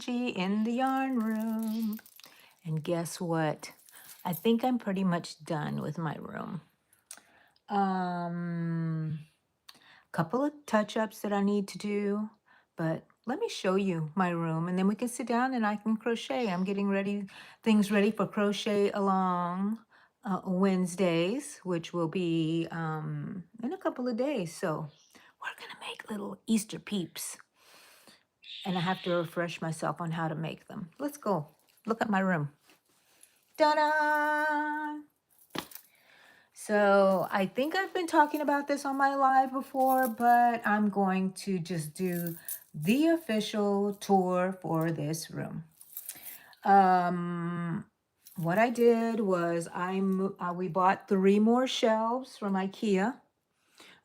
Angie in the yarn room. And guess what? I think I'm pretty much done with my room. Couple of touch-ups that I need to do, but let me show you my room and then we can sit down and I can crochet. I'm getting things ready for crochet along Wednesdays, which will be in a couple of days. So we're gonna make little Easter peeps and I have to refresh myself on how to make them. Let's go. Look at my room. Ta-da! So I think I've been talking about this on my live before, but I'm going to just do the official tour for this room. What I did was we bought 3 more shelves from IKEA.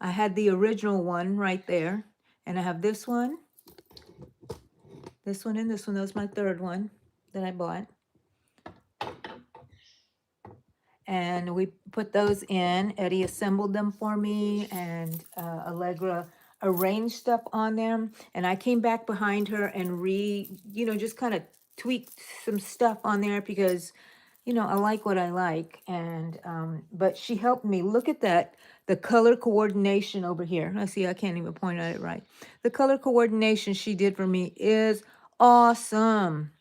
I had the original one right there, and I have this one, and this one. That was my 3rd one that I bought. And we put those in. Eddie assembled them for me, and Allegra arranged stuff on them. And I came back behind her and just kind of tweaked some stuff on there because, I like what I like. And but she helped me. Look at that, the color coordination over here. I see, I can't even point at it right. The color coordination she did for me is awesome.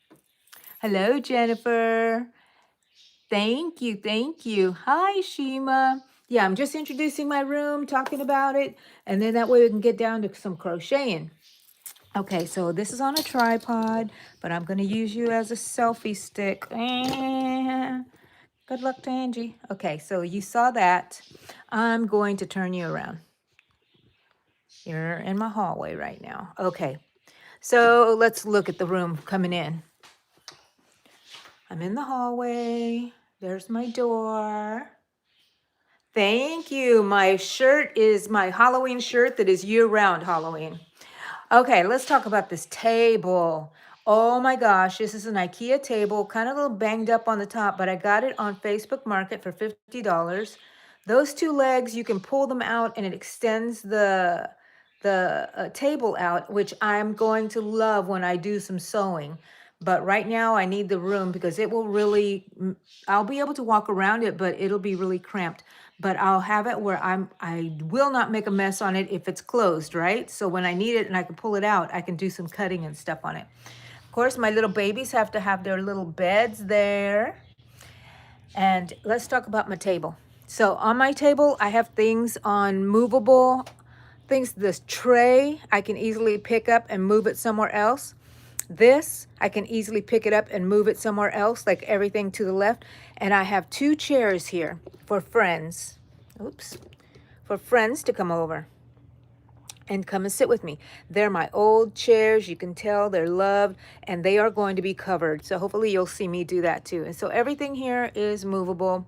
Hello, Jennifer. Thank you, thank you. Hi, Shima. Yeah, I'm just introducing my room, talking about it, and then that way we can get down to some crocheting. Okay, so this is on a tripod, but I'm going to use you as a selfie stick. Good luck to Angie. Okay, so you saw that. I'm going to turn you around. You're in my hallway right now. Okay, so let's look at the room coming in. I'm in the hallway. There's my door. Thank you. My shirt is my Halloween shirt that is year-round Halloween. Okay, let's talk about this table. Oh my gosh, this is an IKEA table, kind of a little banged up on the top, but I got it on Facebook Market for $50. Those 2 legs, you can pull them out and it extends the table out, which I'm going to love when I do some sewing. But right now I need the room because it will really, I'll be able to walk around it, but it'll be really cramped. But I'll have it where I will not make a mess on it if it's closed, right? So when I need it and I can pull it out, I can do some cutting and stuff on it. Of course, my little babies have to have their little beds there. And let's talk about my table. So on my table, I have things on movable things. This tray, I can easily pick up and move it somewhere else. This, I can easily pick it up and move it somewhere else, like everything to the left. And I have 2 chairs here for friends. Oops. For friends to come over and come and sit with me. They're my old chairs. You can tell they're loved and they are going to be covered. So hopefully you'll see me do that too. And so everything here is movable.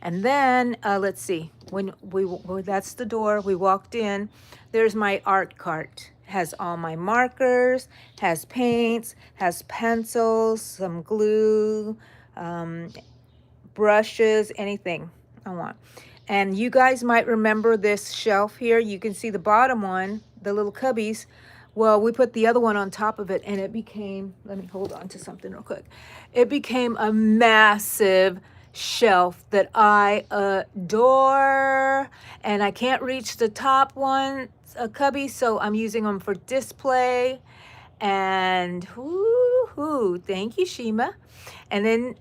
And then let's see, that's the door. We walked in. There's my art cart. Has all my markers, has paints, has pencils, some glue, brushes, anything I want. And you guys might remember this shelf here. You can see the bottom one, the little cubbies. Well, we put the other one on top of it and it became, let me hold on to something real quick. It became a massive shelf that I adore. And I can't reach the top one, cubby, so I'm using them for display. And whoo, thank you, Shima. And then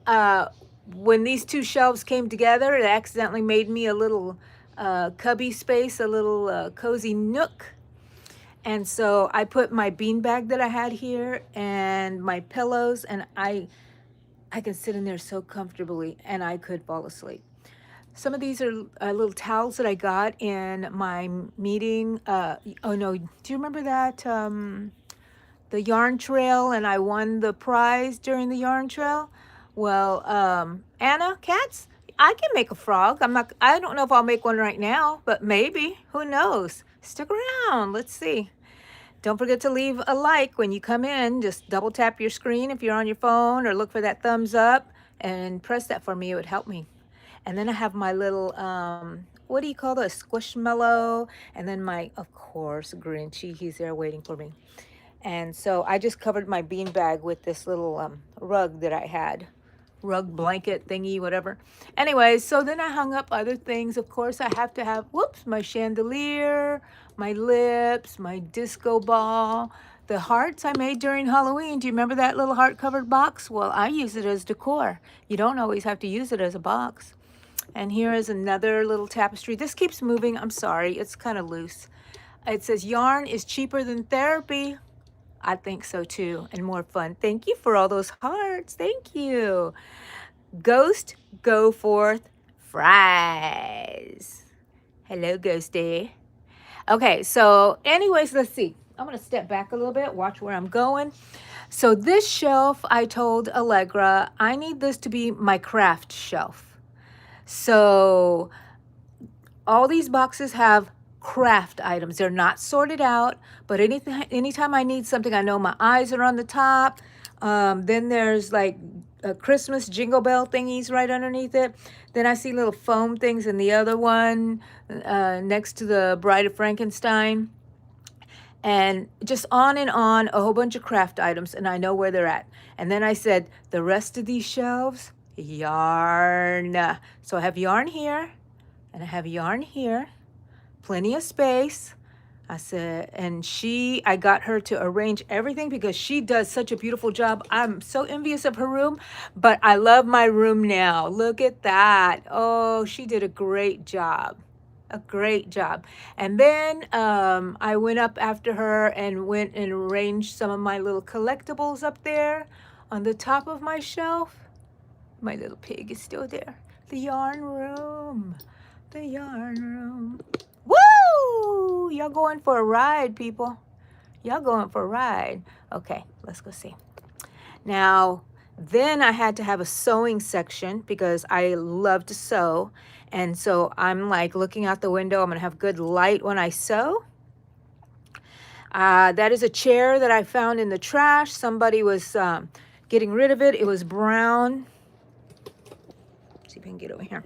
when these 2 shelves came together, it accidentally made me a little cubby space, a little cozy nook. And so I put my beanbag that I had here and my pillows, and I can sit in there so comfortably and I could fall asleep. Some of these are little towels that I got in my meeting. Oh no, do you remember that? The yarn trail, and I won the prize during the yarn trail. Well, Anna Katz, I can make a frog. I don't know if I'll make one right now, but maybe, who knows? Stick around, let's see. Don't forget to leave a like when you come in. Just double tap your screen if you're on your phone, or look for that thumbs up and press that for me. It would help me. And then I have my little, what do you call those? Squishmallow. And then my, of course, Grinchy. He's there waiting for me. And so I just covered my bean bag with this little rug that I had. Rug blanket thingy, whatever. Anyways, so then I hung up other things. Of course, I have to have, whoops, my chandelier, my lips, my disco ball, the hearts I made during Halloween. Do you remember that little heart covered box? Well, I use it as decor. You don't always have to use it as a box. And here is another little tapestry. This keeps moving. I'm sorry, it's kind of loose. It says yarn is cheaper than therapy. I think so too, and more fun. Thank you for all those hearts. Thank you. Ghost, go forth, fries. Hello, Ghosty. Okay, so anyways, let's see. I'm going to step back a little bit, watch where I'm going. So this shelf, I told Allegra, I need this to be my craft shelf. So all these boxes have craft items. They're not sorted out, but anytime I need something, I know my eyes are on the top. Then there's like Christmas jingle bell thingies right underneath it. Then I see little foam things in the other one next to the Bride of Frankenstein. And just on and on, a whole bunch of craft items, and I know where they're at. And then I said, the rest of these shelves, yarn. So I have yarn here, and I have yarn here. Plenty of space. I said, and I got her to arrange everything because she does such a beautiful job. I'm so envious of her room, but I love my room now. Look at that. Oh, she did a great job. A great job. And then I went up after her and went and arranged some of my little collectibles up there on the top of my shelf. My little pig is still there. The yarn room. The yarn room. Woo! Y'all going for a ride, people. Y'all going for a ride. Okay, let's go see. Now, then I had to have a sewing section because I love to sew. And so I'm like looking out the window. I'm going to have good light when I sew. That is a chair that I found in the trash. Somebody was getting rid of it. It was brown. Let's see if I can get over here.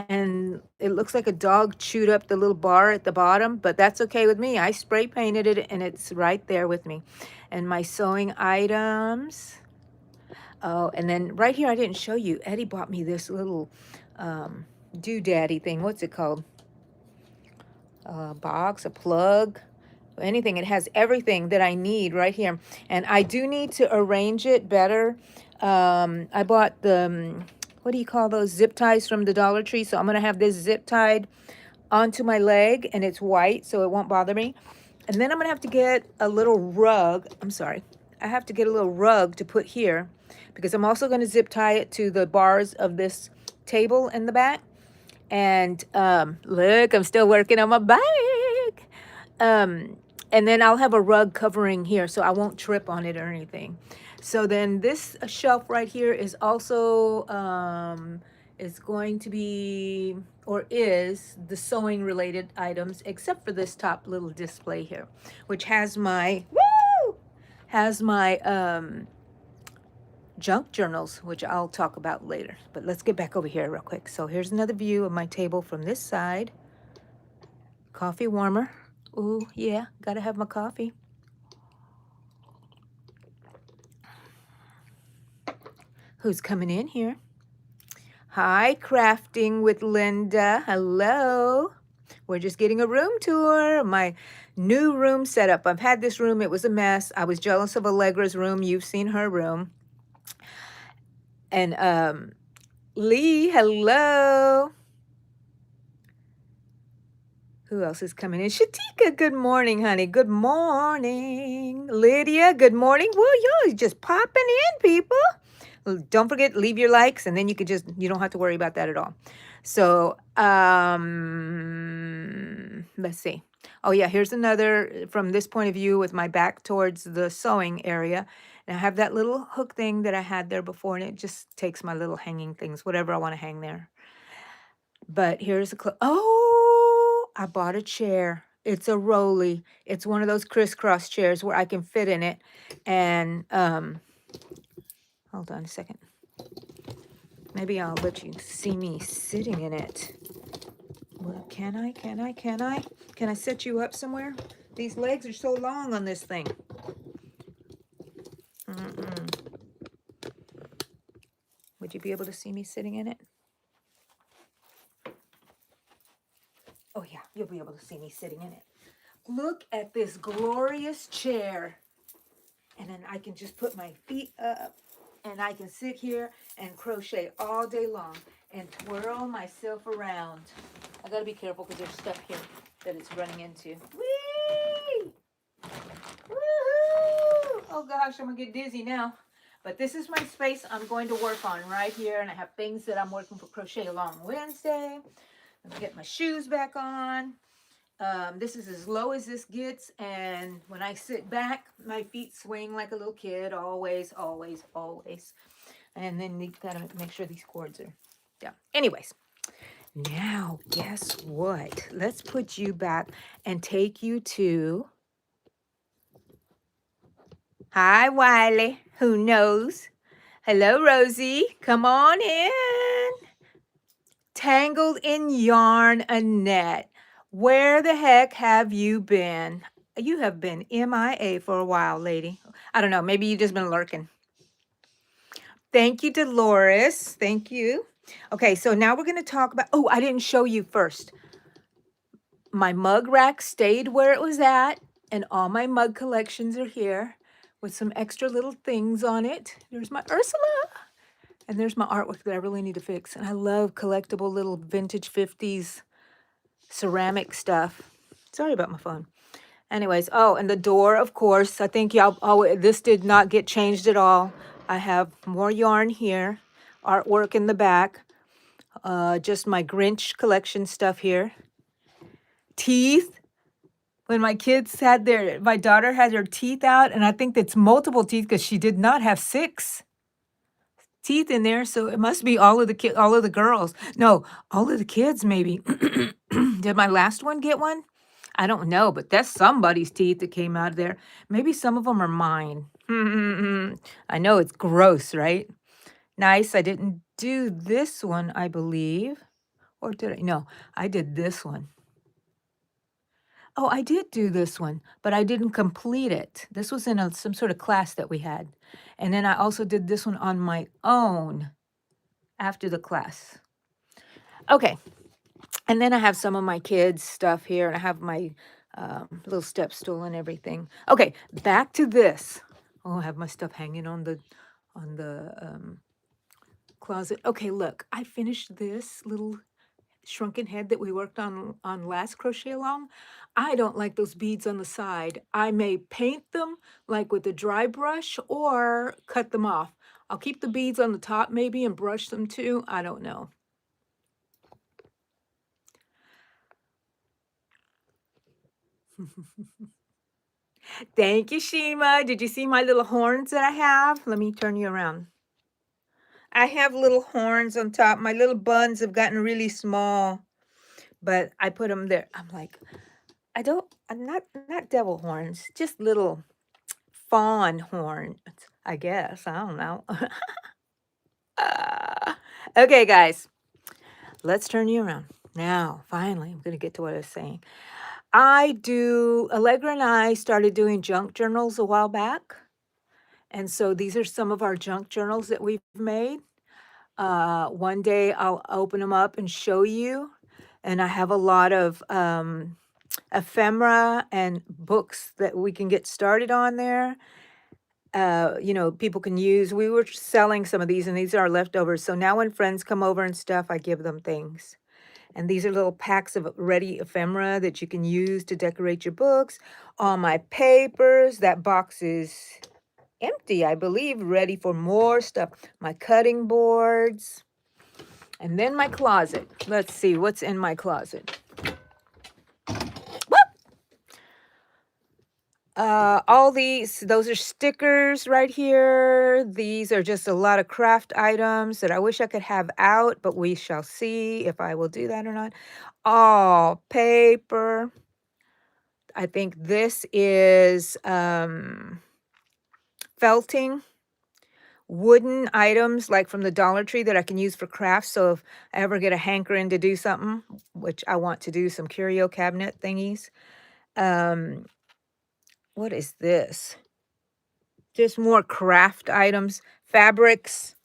And it looks like a dog chewed up the little bar at the bottom, but that's okay with me. I spray painted it and it's right there with me. And my sewing items. Oh, and then right here, I didn't show you. Eddie bought me this little doodaddy thing. What's it called? A box, a plug, anything. It has everything that I need right here. And I do need to arrange it better. I bought the... what do you call those zip ties from the Dollar Tree? So I'm going to have this zip tied onto my leg, and it's white, so it won't bother me. And then I'm going to have to get a little rug. I'm sorry. I have to get a little rug to put here because I'm also going to zip tie it to the bars of this table in the back. And look, I'm still working on my bag. And then I'll have a rug covering here so I won't trip on it or anything. So then this shelf right here is also is going to be, or is, the sewing related items, except for this top little display here, which has my junk journals, which I'll talk about later. But let's get back over here real quick. So here's another view of my table from this side. Coffee warmer. Ooh, yeah, gotta have my coffee. Who's coming in here? Hi, Crafting with Linda. Hello. We're just getting a room tour. My new room setup. I've had this room. It was a mess. I was jealous of Allegra's room. You've seen her room. And Lee, hello. Who else is coming in? Shatika, good morning, honey. Good morning. Lydia, good morning. Well, y'all just popping in, people. Don't forget, leave your likes, and then you don't have to worry about that at all. So, let's see. Oh, yeah, here's another from this point of view with my back towards the sewing area. And I have that little hook thing that I had there before, and it just takes my little hanging things, whatever I want to hang there. But here's a oh, I bought a chair. It's a rolly. It's one of those crisscross chairs where I can fit in it. And hold on a second. Maybe I'll let you see me sitting in it. Well, can I? Can I set you up somewhere? These legs are so long on this thing. Would you be able to see me sitting in it? Oh yeah, you'll be able to see me sitting in it. Look at this glorious chair. And then I can just put my feet up and I can sit here and crochet all day long and twirl myself around. I gotta be careful because there's stuff here that it's running into. Whee! Woohoo! Oh gosh, I'm gonna get dizzy now. But this is my space I'm going to work on right here, and I have things that I'm working for Crochet Along Wednesday. Let me get my shoes back on. This is as low as this gets, and when I sit back, my feet swing like a little kid, always, always, always. And then you gotta make sure these cords are down. Anyways, now guess what? Let's put you back and take you to... Hi, Wiley. Who knows? Hello, Rosie. Come on in. Tangled in yarn, Annette. Where the heck have you been? You have been MIA for a while, lady. I don't know. Maybe you've just been lurking. Thank you, Dolores. Thank you. Okay, so now we're going to talk about... Oh, I didn't show you first. My mug rack stayed where it was at, and all my mug collections are here with some extra little things on it. There's my Ursula. And there's my artwork that I really need to fix. And I love collectible little vintage 50s ceramic stuff. Sorry about my phone. Anyways, oh, and the door, of course. I think y'all, oh, this did not get changed at all. I have more yarn here, artwork in the back, just my Grinch collection stuff here. Teeth. When my kids had my daughter had her teeth out, and I think that's multiple teeth because she did not have 6 teeth in there, so it must be all of the girls. No, all of the kids maybe. Did my last one get one? I don't know, but that's somebody's teeth that came out of there. Maybe some of them are mine. I know it's gross, right? Nice. I didn't do this one, I believe. Or did I? No, I did this one. Oh, I did do this one, but I didn't complete it. This was in some sort of class that we had. And then I also did this one on my own after the class. Okay. And then I have some of my kids' stuff here, and I have my little step stool and everything. Okay, back to this. Oh, I have my stuff hanging on the closet. Okay, look, I finished this little shrunken head that we worked on last Crochet Along. I don't like those beads on the side. I may paint them like with a dry brush or cut them off. I'll keep the beads on the top maybe and brush them too. I don't know. Thank you, Shima. Did you see my little horns that I have? Let me turn you around. I have little horns on top. My little buns have gotten really small, but I put them there. I'm like, I'm not devil horns, just little fawn horns, I guess. I don't know. Okay, guys, let's turn you around. Now, finally, I'm going to get to what I was saying. Allegra and I started doing junk journals a while back. And so these are some of our junk journals that we've made. One day I'll open them up and show you. And I have a lot of ephemera and books that we can get started on there. People can use. We were selling some of these, and these are our leftovers. So now when friends come over and stuff, I give them things. And these are little packs of ready ephemera that you can use to decorate your books. All my papers, that box is empty, I believe, ready for more stuff. My cutting boards. And then my closet. Let's see what's in my closet. All those are stickers right here. These are just a lot of craft items that I wish I could have out, but we shall see if I will do that or not. All paper. I think this is felting. Wooden items like from the Dollar Tree that I can use for crafts. So if I ever get a hankering to do something, which I want to do some curio cabinet thingies. What is this? just more craft items, fabrics,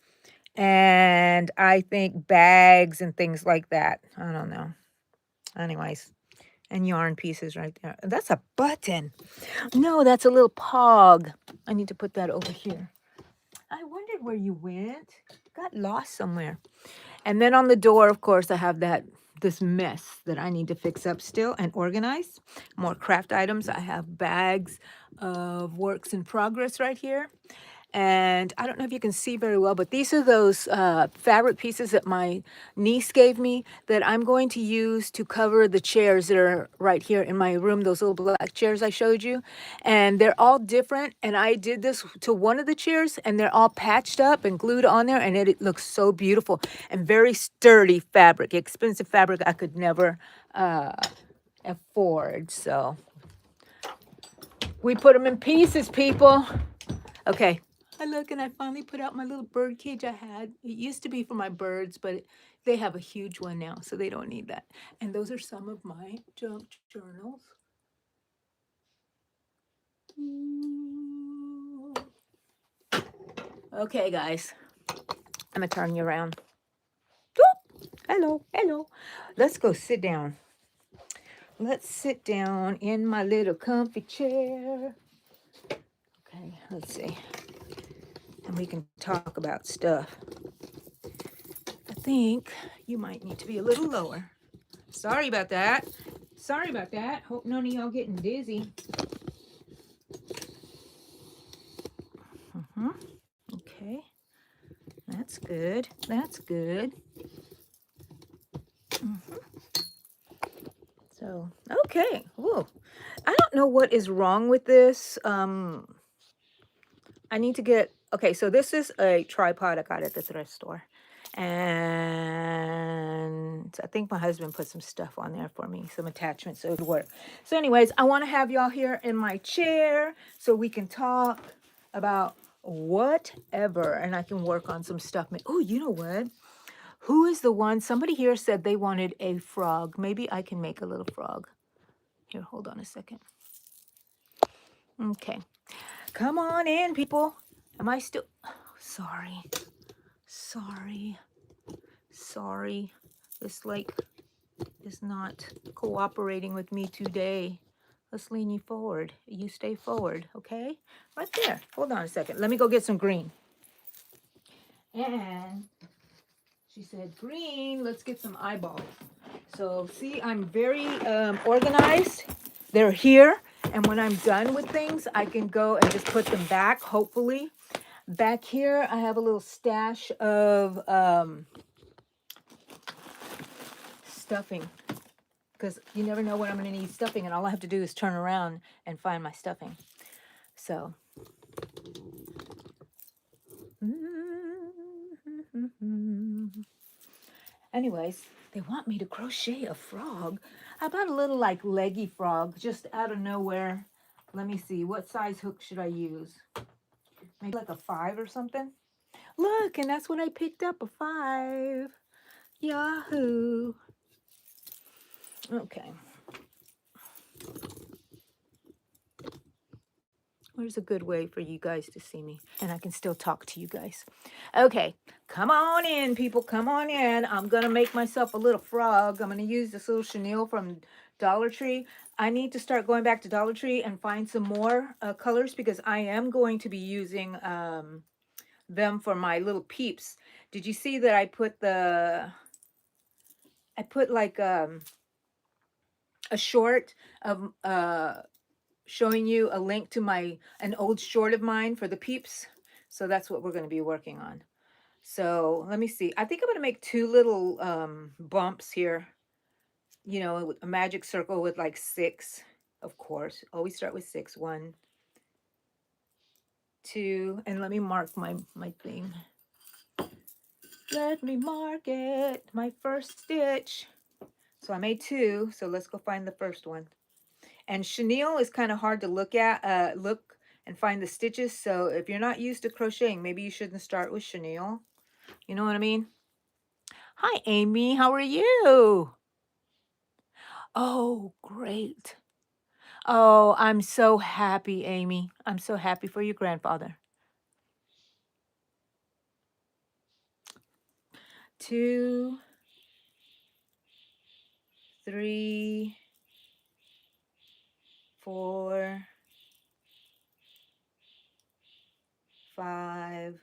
and I think bags and things like that. I don't know. Anyways, and yarn pieces right there. That's a button. No, that's a little pog. I need to put that over here. I wondered where you went. Got lost somewhere. And then on the door, of course, I have this mess that I need to fix up still and organize. More craft items. I have bags of works in progress right here. And I don't know if you can see very well, but these are those fabric pieces that my niece gave me that I'm going to use to cover the chairs that are right here in my room, those little black chairs I showed you. And they're all different. And I did this to one of the chairs, and they're all patched up and glued on there, and it looks so beautiful and very sturdy fabric, expensive fabric I could never afford. So we put them in pieces, people. Okay. I look, and I finally put out my little bird cage I had. It used to be for my birds, but they have a huge one now, so they don't need that. And those are some of my junk journals. Okay, guys. I'm going to turn you around. Hello, hello. Let's go sit down. Let's sit down in my little comfy chair. Okay, let's see. And we can talk about stuff. I think you might need to be a little lower. Sorry about that. Sorry about that. Hope none of y'all getting dizzy. Okay. That's good. That's good. So, okay. Whoa. I don't know what is wrong with this. I need to get, okay, so this is a tripod I got at the thrift store. And I think my husband put some stuff on there for me, some attachments, so it would work. So anyways, I want to have y'all here in my chair so we can talk about whatever, and I can work on some stuff. Oh, you know what? Who is the one? Somebody here said they wanted a frog. Maybe I can make a little frog. Here, hold on a second. Okay. Come on in, people. Am I still... Oh, sorry. Sorry. This lake is not cooperating with me today. Let's lean you forward. You stay forward, okay? Right there. Hold on a second. Let me go get some green. And she said, green, let's get some eyeballs. So see, I'm very organized. They're here. And when I'm done with things, I can go and just put them back, hopefully. Back here, I have a little stash of stuffing, because you never know when I'm going to need stuffing, and all I have to do is turn around and find my stuffing. So, anyways, they want me to crochet a frog. How about a little like leggy frog, just out of nowhere? Let me see, what size hook should I use? Maybe like a 5 or something? Look, and that's when I picked up a 5. Yahoo! Okay. Where's a good way for you guys to see me? And I can still talk to you guys. Okay, come on in, people. Come on in. I'm going to make myself a little frog. I'm going to use this little chenille from Dollar Tree. I need to start going back to Dollar Tree and find some more colors, because I am going to be using them for my little peeps. Did you see that I put like a short of showing you a link to an old short of mine for the peeps? So that's what we're going to be working on. So let me see. I think I'm going to make 2 little bumps here. You know, a magic circle with like 6, of course. Always start with 6. 1, 2, and let me mark my thing. Let me mark it. My first stitch. So I made 2. So let's go find the first one. And chenille is kind of hard to look at. Look and find the stitches. So if you're not used to crocheting, maybe you shouldn't start with chenille. You know what I mean? Hi, Amy. How are you? Oh, great. Oh, I'm so happy, Amy. I'm so happy for your grandfather. 2, 3, 4, 5,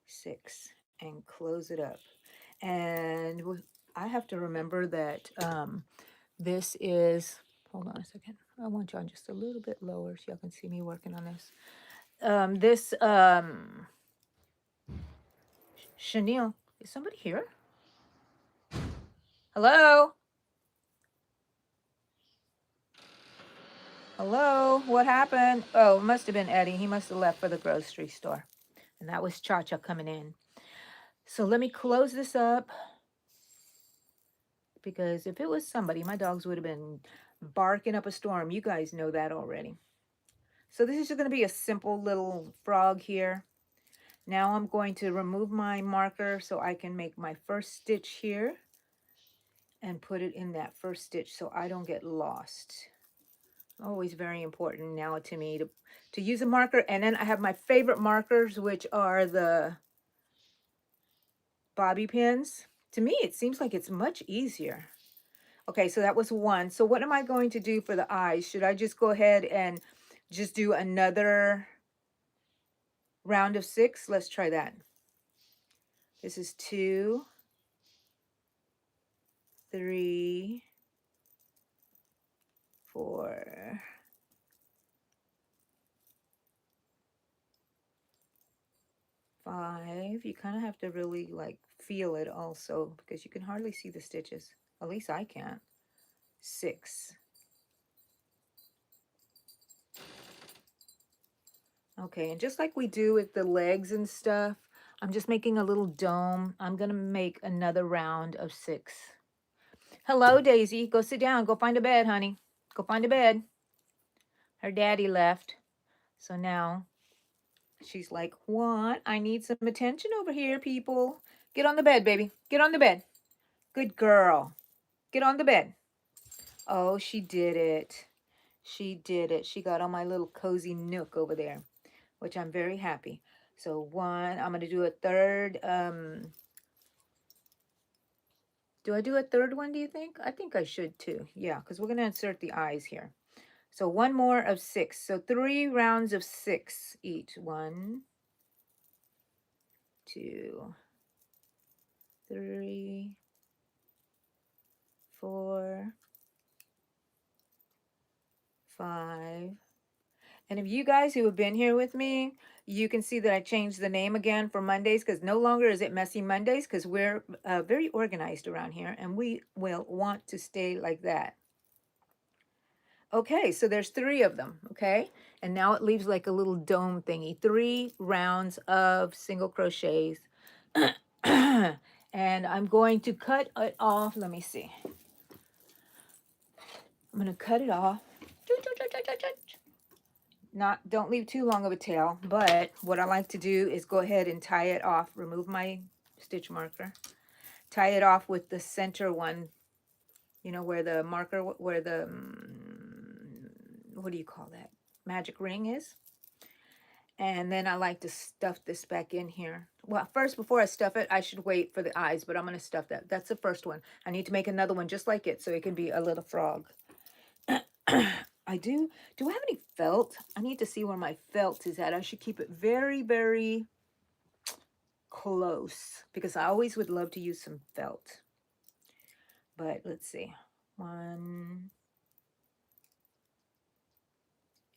6, and close it up. And I have to remember that this is, hold on a second. I want y'all just a little bit lower so y'all can see me working on this. This chenille, is somebody here? Hello? Hello? What happened? Oh, it must have been Eddie. He must have left for the grocery store. And that was Cha-Cha coming in. So let me close this up, because if it was somebody, my dogs would have been barking up a storm. You guys know that already. So this is just going to be a simple little frog here. Now I'm going to remove my marker so I can make my first stitch here and put it in that first stitch so I don't get lost. Always very important now to me to use a marker. And then I have my favorite markers, which are the bobby pins. To me, it seems like it's much easier. Okay, so that was one. So what am I going to do for the eyes? Should I just go ahead and just do another round of 6? Let's try that. This is 2, 3, 4, 5. You kind of have to really like feel it also, because you can hardly see the stitches. At least I can't. 6. Okay, and just like we do with the legs and stuff, I'm just making a little dome. I'm gonna make another round of 6. Hello, Daisy. Go sit down. Go find a bed, honey. Go find a bed. Her daddy left. So now she's like, what? I need some attention over here, people. Get on the bed, baby. Get on the bed. Good girl. Get on the bed. Oh, she did it. She did it. She got on my little cozy nook over there, which I'm very happy. So 1, I'm going to do a third. Do I do a third one, do you think? I think I should too. Yeah, because we're going to insert the eyes here. So 1 more of 6. So 3 rounds of 6 each. 1, 2, 3, 4, 5. And if you guys who have been here with me, you can see that I changed the name again for Mondays, because no longer is it Messy Mondays, because we're very organized around here, and we will want to stay like that. Okay, so there's 3 of them, okay? And now it leaves like a little dome thingy. 3 rounds of single crochets. And I'm going to cut it off. Let me see. I'm going to cut it off. Don't leave too long of a tail, but what I like to do is go ahead and tie it off. Remove my stitch marker. Tie it off with the center one, you know, where the marker, where the, what do you call that? Magic ring is. And then I like to stuff this back in here. Well, first, before I stuff it, I should wait for the eyes, but I'm going to stuff that. That's the first one. I need to make another one just like it so it can be a little frog. I do I have any felt? I need to see where my felt is at. I should keep it very, very close, because I always would love to use some felt. But let's see. 1.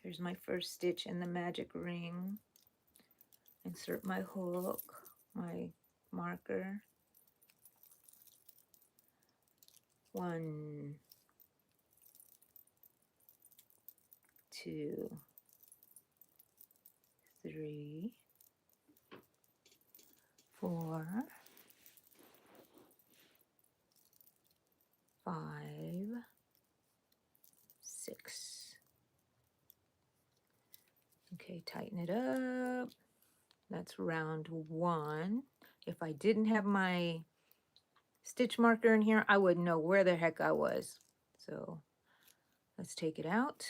Here's my first stitch in the magic ring. Insert my hook, my marker. 1, 2, 3, 4, 5, 6. Okay, tighten it up. That's round 1. If I didn't have my stitch marker in here, I wouldn't know where the heck I was. So let's take it out.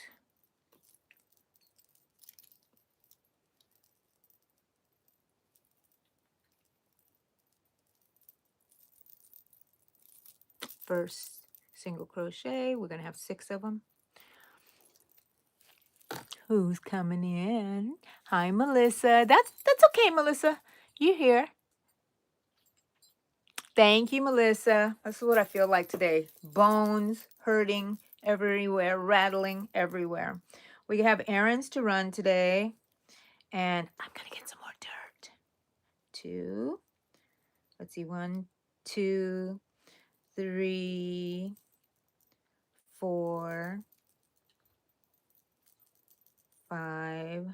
First single crochet. We're going to have 6 of them. Who's coming in? Hi, Melissa. That's okay, Melissa. You here? Thank you, Melissa. That's what I feel like today. Bones hurting everywhere, rattling everywhere. We have errands to run today, and I'm gonna get some more dirt. 2. Let's see. 1, 2, 3, 4, 5,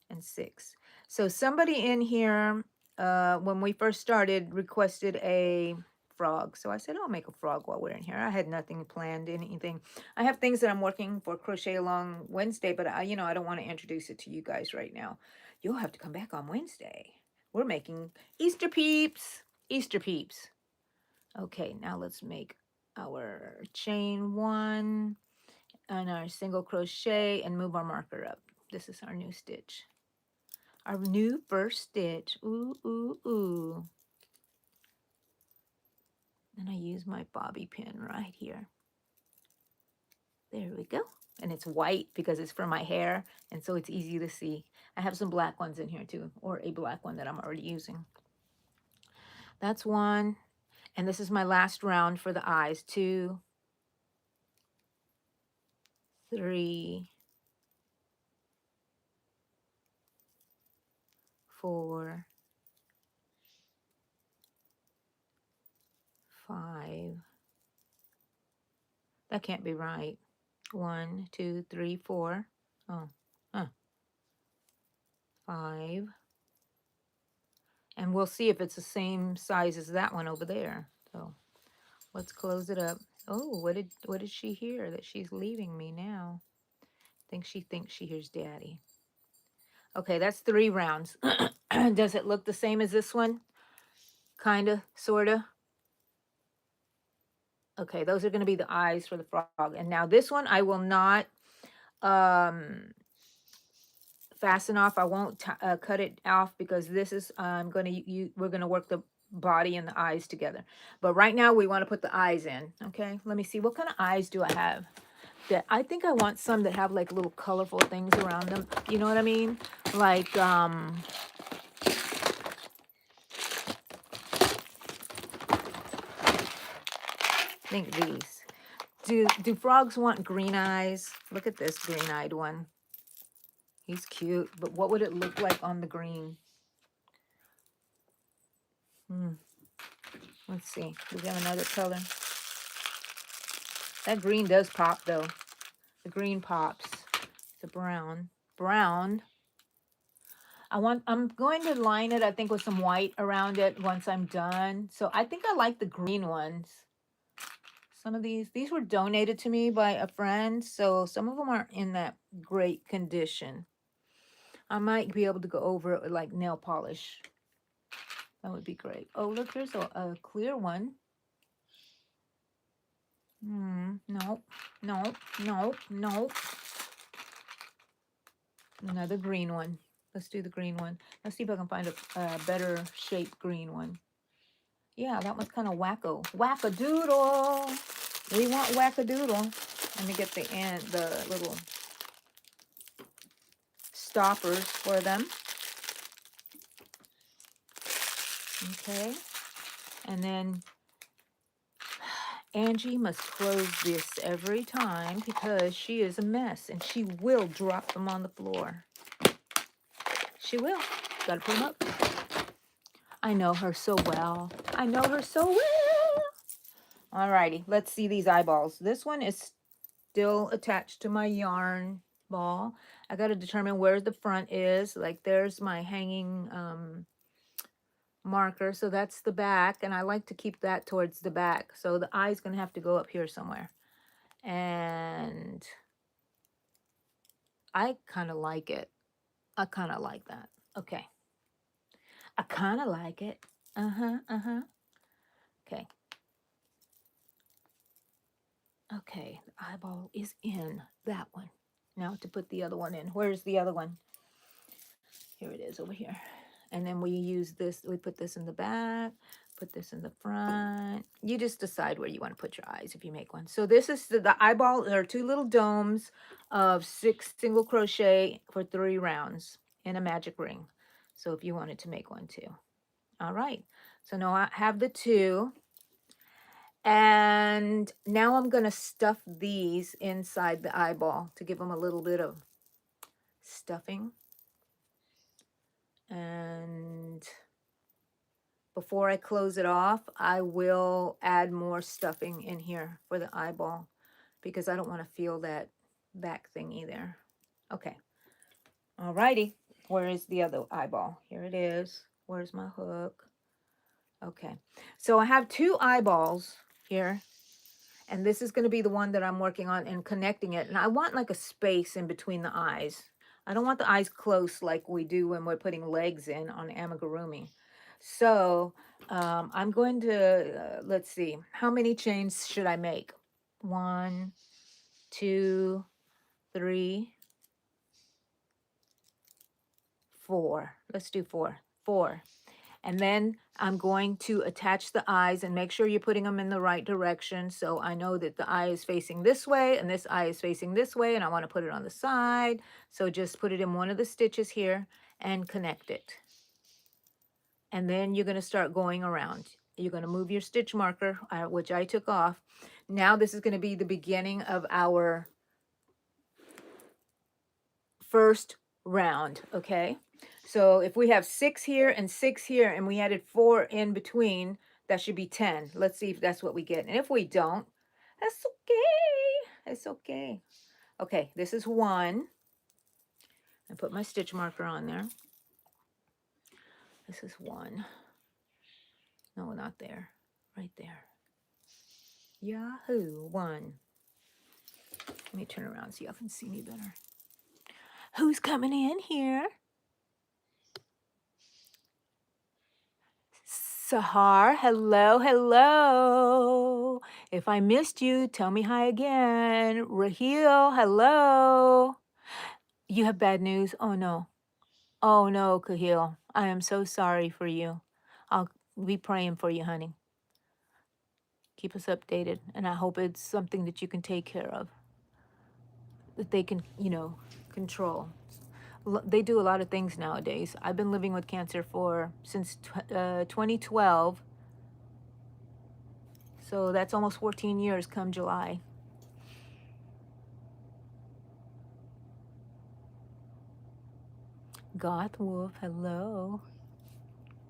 and 6. So somebody in here, when we first started, requested a frog. So I said, I'll make a frog while we're in here. I had nothing planned, anything. I have things that I'm working for Crochet Along Wednesday, but I don't want to introduce it to you guys right now. You'll have to come back on Wednesday. We're making Easter peeps. Easter peeps. Okay, now let's make our chain 1 and our single crochet and move our marker up. This is our new stitch. Our new first stitch. Ooh, ooh, ooh. And I use my bobby pin right here. There we go. And it's white because it's for my hair, and so it's easy to see. I have some black ones in here too, or a black one that I'm already using. That's 1. And this is my last round for the eyes. 2, 3, 4, 5. That can't be right. 1, 2, 3, 4. Oh, 5. And we'll see if it's the same size as that one over there. So let's close it up. Oh, what did she hear? That she's leaving me now. I think she thinks she hears Daddy. Okay, that's 3 rounds. Does it look the same as this one? Kinda, sorta. Okay, those are going to be the eyes for the frog. And now this one I will not fasten off. I won't cut it off because this is we're going to work the body and the eyes together. But right now we want to put the eyes in. Okay, let me see, what kind of eyes do I have? That I think I want some that have like little colorful things around them. You know what I mean? Like I think these. Do frogs want green eyes? Look at this green-eyed one. He's cute, but what would it look like on the green? Let's see. Do we have another color? That green does pop though. The green pops. It's a brown. Brown. I'm going to line it, I think, with some white around it once I'm done. So I think I like the green ones. Some of these were donated to me by a friend, so some of them aren't in that great condition. I might be able to go over it with like nail polish. That would be great. Oh, look, here's a clear one. Nope, nope, nope, nope. Another green one. Let's do the green one. Let's see if I can find a better shaped green one. Yeah, that one's kind of wacko. Wackadoodle. We want wackadoodle. Let me get the little stoppers for them. Okay. And then Angie must close this every time because she is a mess and she will drop them on the floor. She will. Gotta put them up. I know her so well. I know her so well. Alrighty, let's see these eyeballs. This one is still attached to my yarn ball. I got to determine where the front is. Like there's my hanging marker. So that's the back. And I like to keep that towards the back. So the eye's going to have to go up here somewhere. And I kind of like it. I kind of like that. Okay. I kind of like it. Okay. Okay, the eyeball is in that one. Now to put the other one in. Where's the other one? Here it is over here. And then we use this, we put this in the back, put this in the front. You just decide where you want to put your eyes if you make one. So this is the eyeball. There are 2 little domes of 6 single crochet for 3 rounds in a magic ring. So if you wanted to make one too. All right. So now I have the 2. And now I'm going to stuff these inside the eyeball to give them a little bit of stuffing. And before I close it off, I will add more stuffing in here for the eyeball because I don't want to feel that back thing either. Okay. Alrighty. Where is the other eyeball? Here it is. Where's my hook? Okay. So I have 2 eyeballs here. And this is going to be the one that I'm working on and connecting it. And I want like a space in between the eyes. I don't want the eyes close like we do when we're putting legs in on amigurumi. So I'm going to, let's see, how many chains should I make? 1, 2, 3, 4. Let's do 4. 4. And then I'm going to attach the eyes and make sure you're putting them in the right direction. So I know that the eye is facing this way and this eye is facing this way, and I want to put it on the side. So just put it in one of the stitches here and connect it. And then you're going to start going around. You're going to move your stitch marker, which I took off. Now this is going to be the beginning of our first round, okay? So if we have 6 here and 6 here and we added 4 in between, that should be 10. Let's see if that's what we get. And if we don't, that's okay. It's okay. Okay, this is 1. I put my stitch marker on there. This is 1. No, not there. Right there. Yahoo, 1. Let me turn around so y'all can see me better. Who's coming in here? Sahar, hello, hello. If I missed you, tell me hi again. Raheel, hello. You have bad news? Oh no. Oh no, Kahil. I am so sorry for you. I'll be praying for you, honey. Keep us updated, and I hope it's something that you can take care of. That they can, control. They do a lot of things nowadays. I've been living with cancer since 2012. So that's almost 14 years come July. Goth Wolf, hello.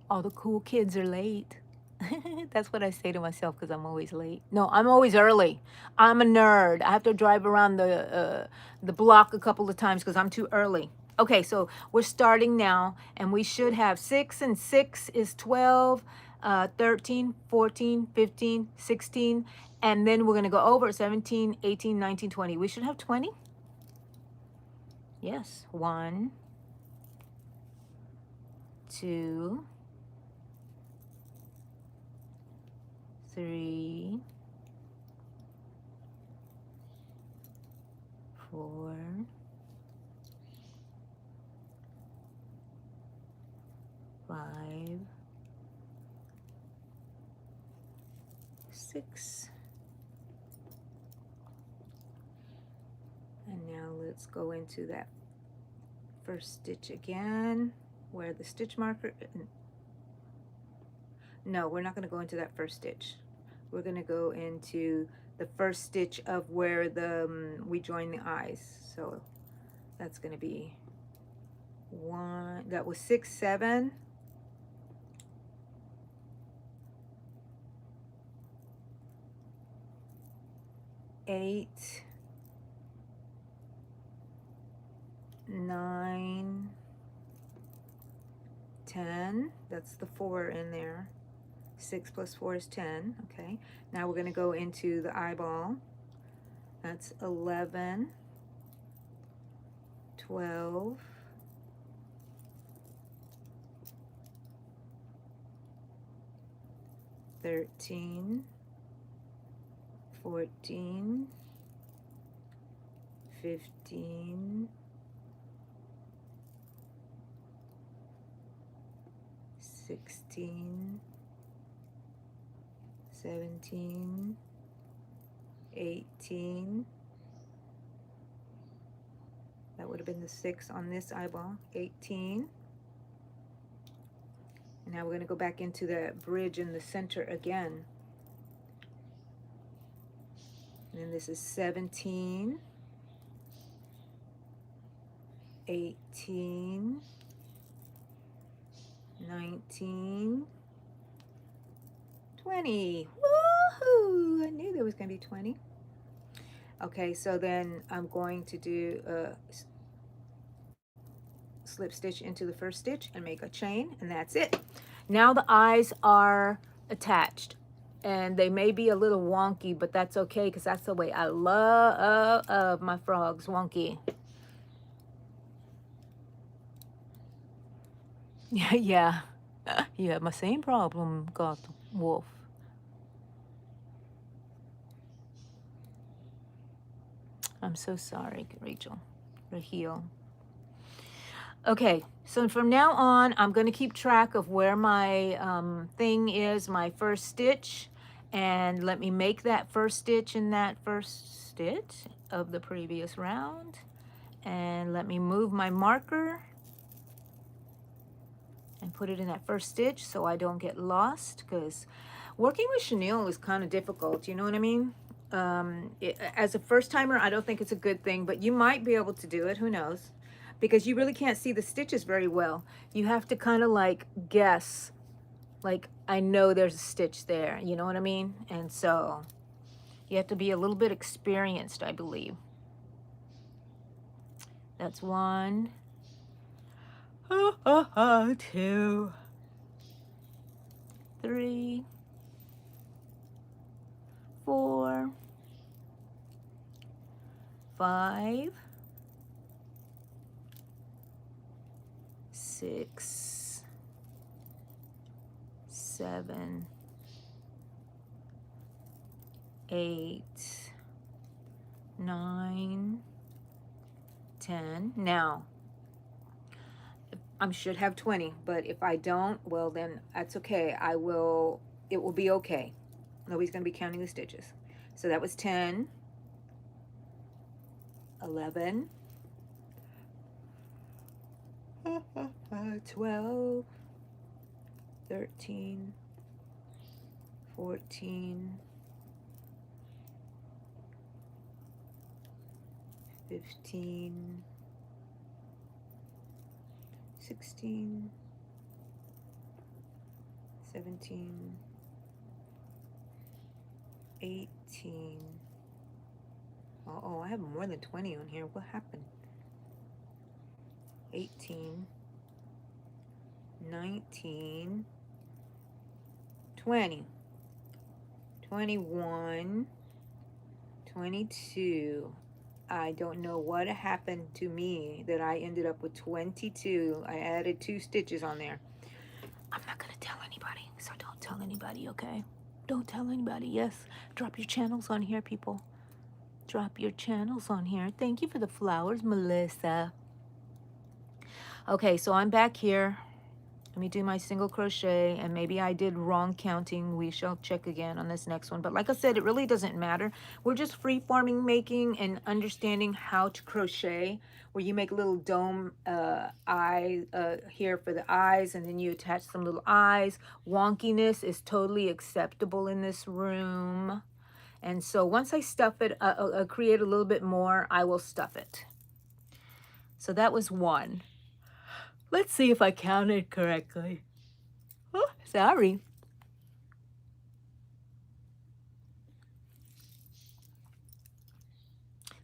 All the cool kids are late. That's what I say to myself because I'm always late. No, I'm always early. I'm a nerd. I have to drive around the block a couple of times because I'm too early. Okay, so we're starting now, and we should have 6 and 6 is 12, 13, 14, 15, 16, and then we're going to go over 17, 18, 19, 20. We should have 20. Yes, 1, 2, 3, 4, 5, 6. And now let's go into that first stitch again, where the stitch marker, no, we're not going to go into that first stitch. We're going to go into the first stitch of where we join the eyes. So that's going to be 1, that was 6, 7, 8, 9, 10. That's the 4 in there. 6 plus 4 is 10. Okay, now we're going to go into the eyeball. That's 11, 12, 13, 13, 14, 15, 16, 17, 18. That would have been the 6 on this eyeball. 18. And now we're going to go back into the bridge in the center again. And then this is 17, 18, 19, 20. Woohoo! I knew there was going to be 20. Okay, so then I'm going to do a slip stitch into the first stitch and make a chain, and that's it. Now the eyes are attached, and they may be a little wonky, but that's okay because that's the way I love my frogs, wonky. Yeah, you have my same problem, got wolf. I'm so sorry, Rachel. Raheel. Okay, so from now on, I'm going to keep track of where my thing is, my first stitch, and let me make that first stitch in that first stitch of the previous round, and let me move my marker and put it in that first stitch so I don't get lost, because working with chenille is kind of difficult, you know what I mean? As a first timer, I don't think it's a good thing, but you might be able to do it, who knows? Because you really can't see the stitches very well. You have to kind of like guess, like I know there's a stitch there, you know what I mean? And so you have to be a little bit experienced, I believe. That's 1, 2, 3, 4, 5, 6, 7, 8, 9, 10. Now, I should have 20, but if I don't, well then that's okay. It will be okay. Nobody's going to be counting the stitches. So that was 10, 11, 12, 13, 14, 15, 16, 17, 18. Oh, I have more than 20 on here. What happened? 18, 19, 20, 21, 22. I don't know what happened to me that I ended up with 22. I added 2 stitches on there. I'm not going to tell anybody, so don't tell anybody, okay? Don't tell anybody. Yes, drop your channels on here, people. Drop your channels on here. Thank you for the flowers, Melissa. Okay, so I'm back here. Let me do my single crochet, and maybe I did wrong counting. We shall check again on this next one. But like I said, it really doesn't matter. We're just free-forming making and understanding how to crochet, where you make little dome eye here for the eyes, and then you attach some little eyes. Wonkiness is totally acceptable in this room. And so once I stuff it, create a little bit more, I will stuff it. So that was 1. Let's see if I counted correctly. Oh, sorry.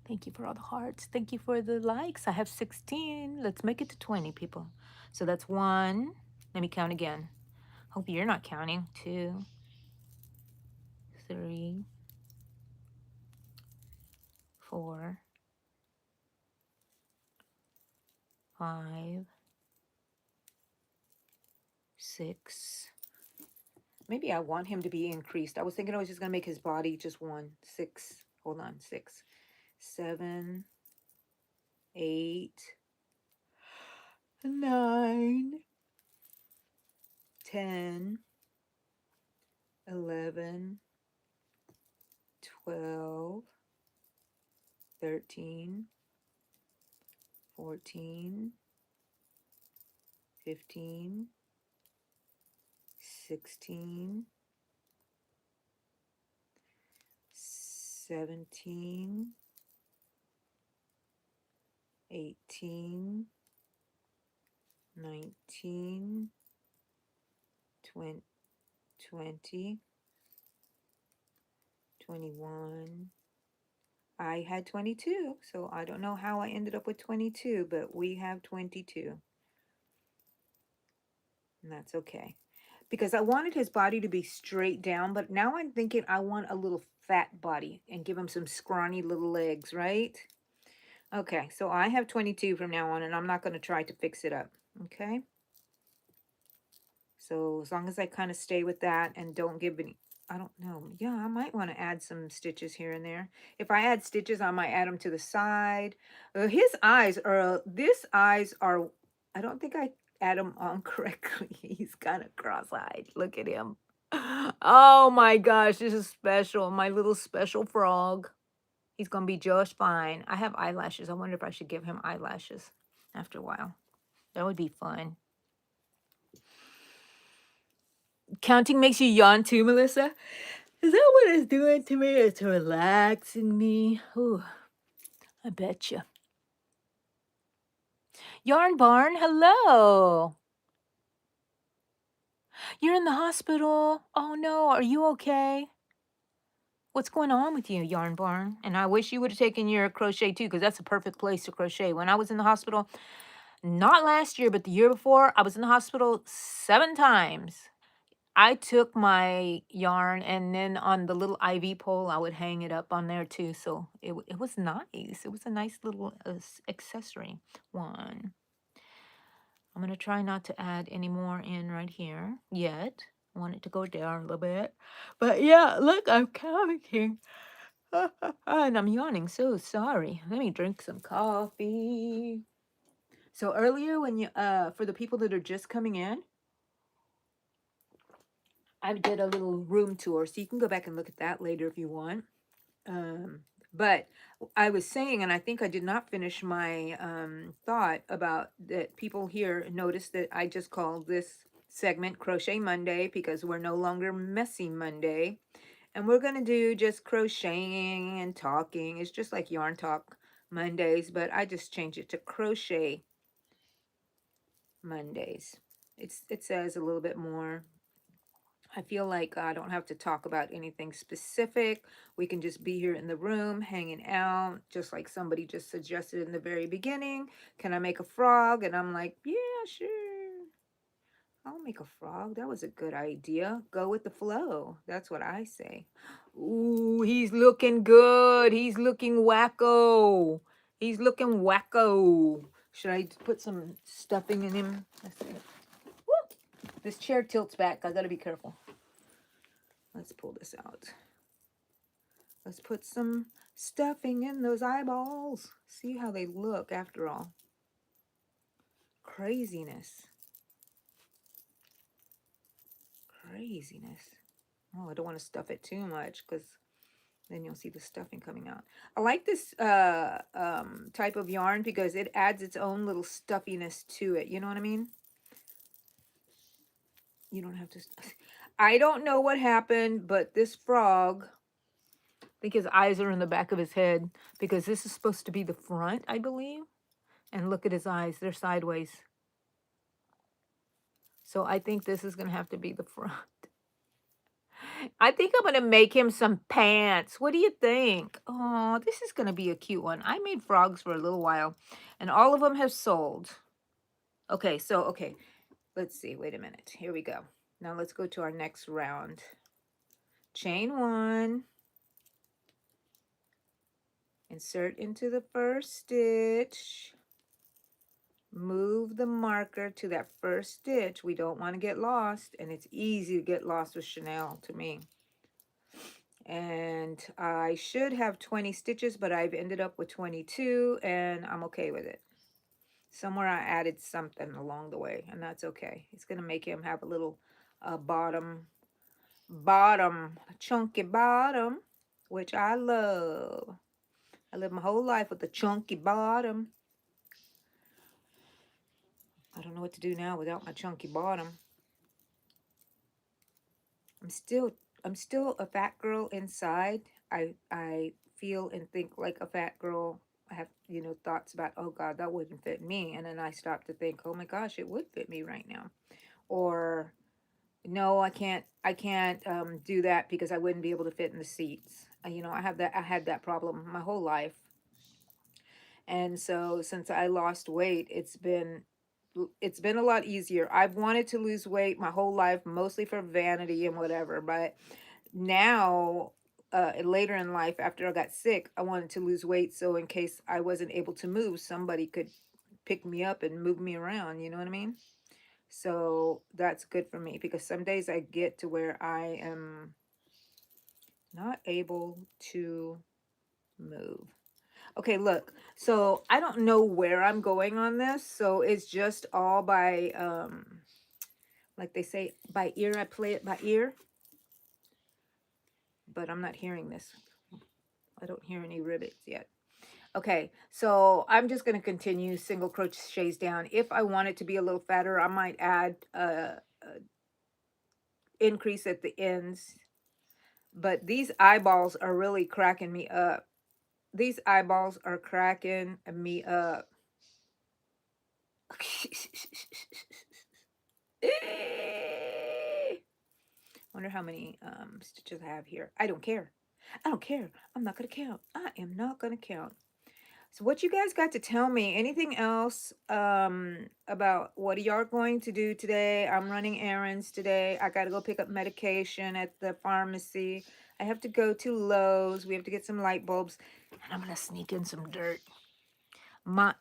Thank you for all the hearts. Thank you for the likes. I have 16. Let's make it to 20, people. So that's 1. Let me count again. Hope you're not counting. 2, 3, 4, 5, 6, Maybe I want him to be increased. I was thinking I was just going to make his body just 6. Hold on. 6, 7, 8, 9, 10, 11, 12, 13, 14, 15, 16, 17, 18, 19, 20, 21. I had 22, so I don't know how I ended up with 22, but we have 22. And that's okay. Because I wanted his body to be straight down, but now I'm thinking I want a little fat body and give him some scrawny little legs, right? Okay, so I have 22 from now on, and I'm not going to try to fix it up, okay? So as long as I kind of stay with that and don't give any, I don't know. Yeah, I might want to add some stitches here and there. If I add stitches, I might add them to the side. His eyes are, this eyes are, I don't think I add them on correctly. He's kind of cross-eyed. Look at him. Oh my gosh, this is special. My little special frog. He's going to be just fine. I have eyelashes. I wonder if I should give him eyelashes after a while. That would be fun. Counting makes you yawn too, Melissa? Is that what it's doing to me? It's relaxing me. Ooh, I betcha. Yarn Barn, hello. You're in the hospital. Oh no, are you okay? What's going on with you, Yarn Barn? And I wish you would have taken your crochet too, because that's a perfect place to crochet. When I was in the hospital, not last year, but the year before, I was in the hospital 7 times. I took my yarn and then on the little IV pole, I would hang it up on there too. So it was nice. It was a nice little accessory one. I'm going to try not to add any more in right here yet. I want it to go down a little bit. But yeah, look, I'm counting. And I'm yawning. So sorry. Let me drink some coffee. So earlier when you, for the people that are just coming in, I did a little room tour, so you can go back and look at that later if you want. Um, but I was saying, and I think I did not finish my thought about that people here noticed that I just called this segment Crochet Monday because we're no longer Messy Monday. And we're going to do just crocheting and talking. It's just like Yarn Talk Mondays, but I just changed it to Crochet Mondays. It says a little bit more. I feel like I don't have to talk about anything specific. We can just be here in the room, hanging out, just like somebody just suggested in the very beginning. Can I make a frog? And I'm like, yeah, sure. I'll make a frog. That was a good idea. Go with the flow. That's what I say. Ooh, he's looking good. He's looking wacko. He's looking wacko. Should I put some stuffing in him? Let's see. Woo! This chair tilts back. I gotta be careful. Let's pull this out. Let's put some stuffing in those eyeballs. See how they look after all. Craziness. Craziness. Oh, I don't want to stuff it too much because then you'll see the stuffing coming out. I like this type of yarn because it adds its own little stuffiness to it. You know what I mean? You don't have to. I don't know what happened, but this frog, I think his eyes are in the back of his head because this is supposed to be the front, I believe. And look at his eyes. They're sideways. So I think this is going to have to be the front. I think I'm going to make him some pants. What do you think? Oh, this is going to be a cute one. I made frogs for a little while, and all of them have sold. Okay, okay. Let's see. Wait a minute. Here we go. Now let's go to our next round. Chain 1. Insert into the first stitch. Move move the marker to that first stitch. We don't want to get lost, and it's easy to get lost with Chanel to me. And I should have 20 stitches, but I've ended up with 22, and I'm okay with it. Somewhere I added something along the way, and that's okay. It's going to make him have a little bottom, chunky bottom, which I love. I lived my whole life with a chunky bottom. I don't know what to do now without my chunky bottom. I'm still a fat girl inside. I feel and think like a fat girl. I have, thoughts about, oh God, that wouldn't fit me. And then I stop to think, oh my gosh, it would fit me right now. Or no, I can't do that because I wouldn't be able to fit in the seats. I had that problem my whole life. And so since I lost weight, it's been a lot easier. I've wanted to lose weight my whole life, mostly for vanity and whatever, but now later in life, after I got sick, I wanted to lose weight so in case I wasn't able to move, somebody could pick me up and move me around, you know what I mean? So that's good for me because some days I get to where I am not able to move. Okay, look. So I don't know where I'm going on this. So it's just all by, like they say, by ear. I play it by ear. But I'm not hearing this. I don't hear any rivets yet. Okay, so I'm just going to continue single crochets down. If I want it to be a little fatter, I might add increase at the ends. But these eyeballs are really cracking me up. These eyeballs are cracking me up. Wonder how many stitches I have here. I don't care. I don't care. I'm not going to count. I am not going to count. So what you guys got to tell me? Anything else about what y'all going to do today? I'm running errands today. I got to go pick up medication at the pharmacy. I have to go to Lowe's. We have to get some light bulbs. And I'm going to sneak in some dirt.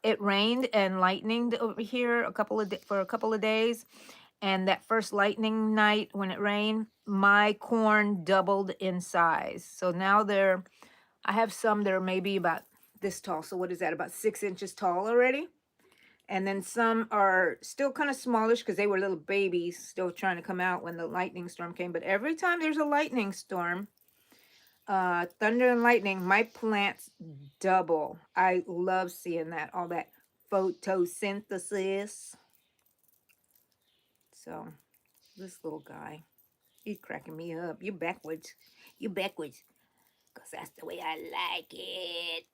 It rained and lightninged over here for a couple of days. And that first lightning night when it rained, my corn doubled in size. So now I have some that are maybe about this tall. So what is that? About 6 inches tall already. And then some are still kind of smallish because they were little babies still trying to come out when the lightning storm came. But every time there's a lightning storm, thunder and lightning, my plants double. I love seeing that, all that photosynthesis. So this little guy, he's cracking me up. You backwards. You backwards. Because that's the way I like it.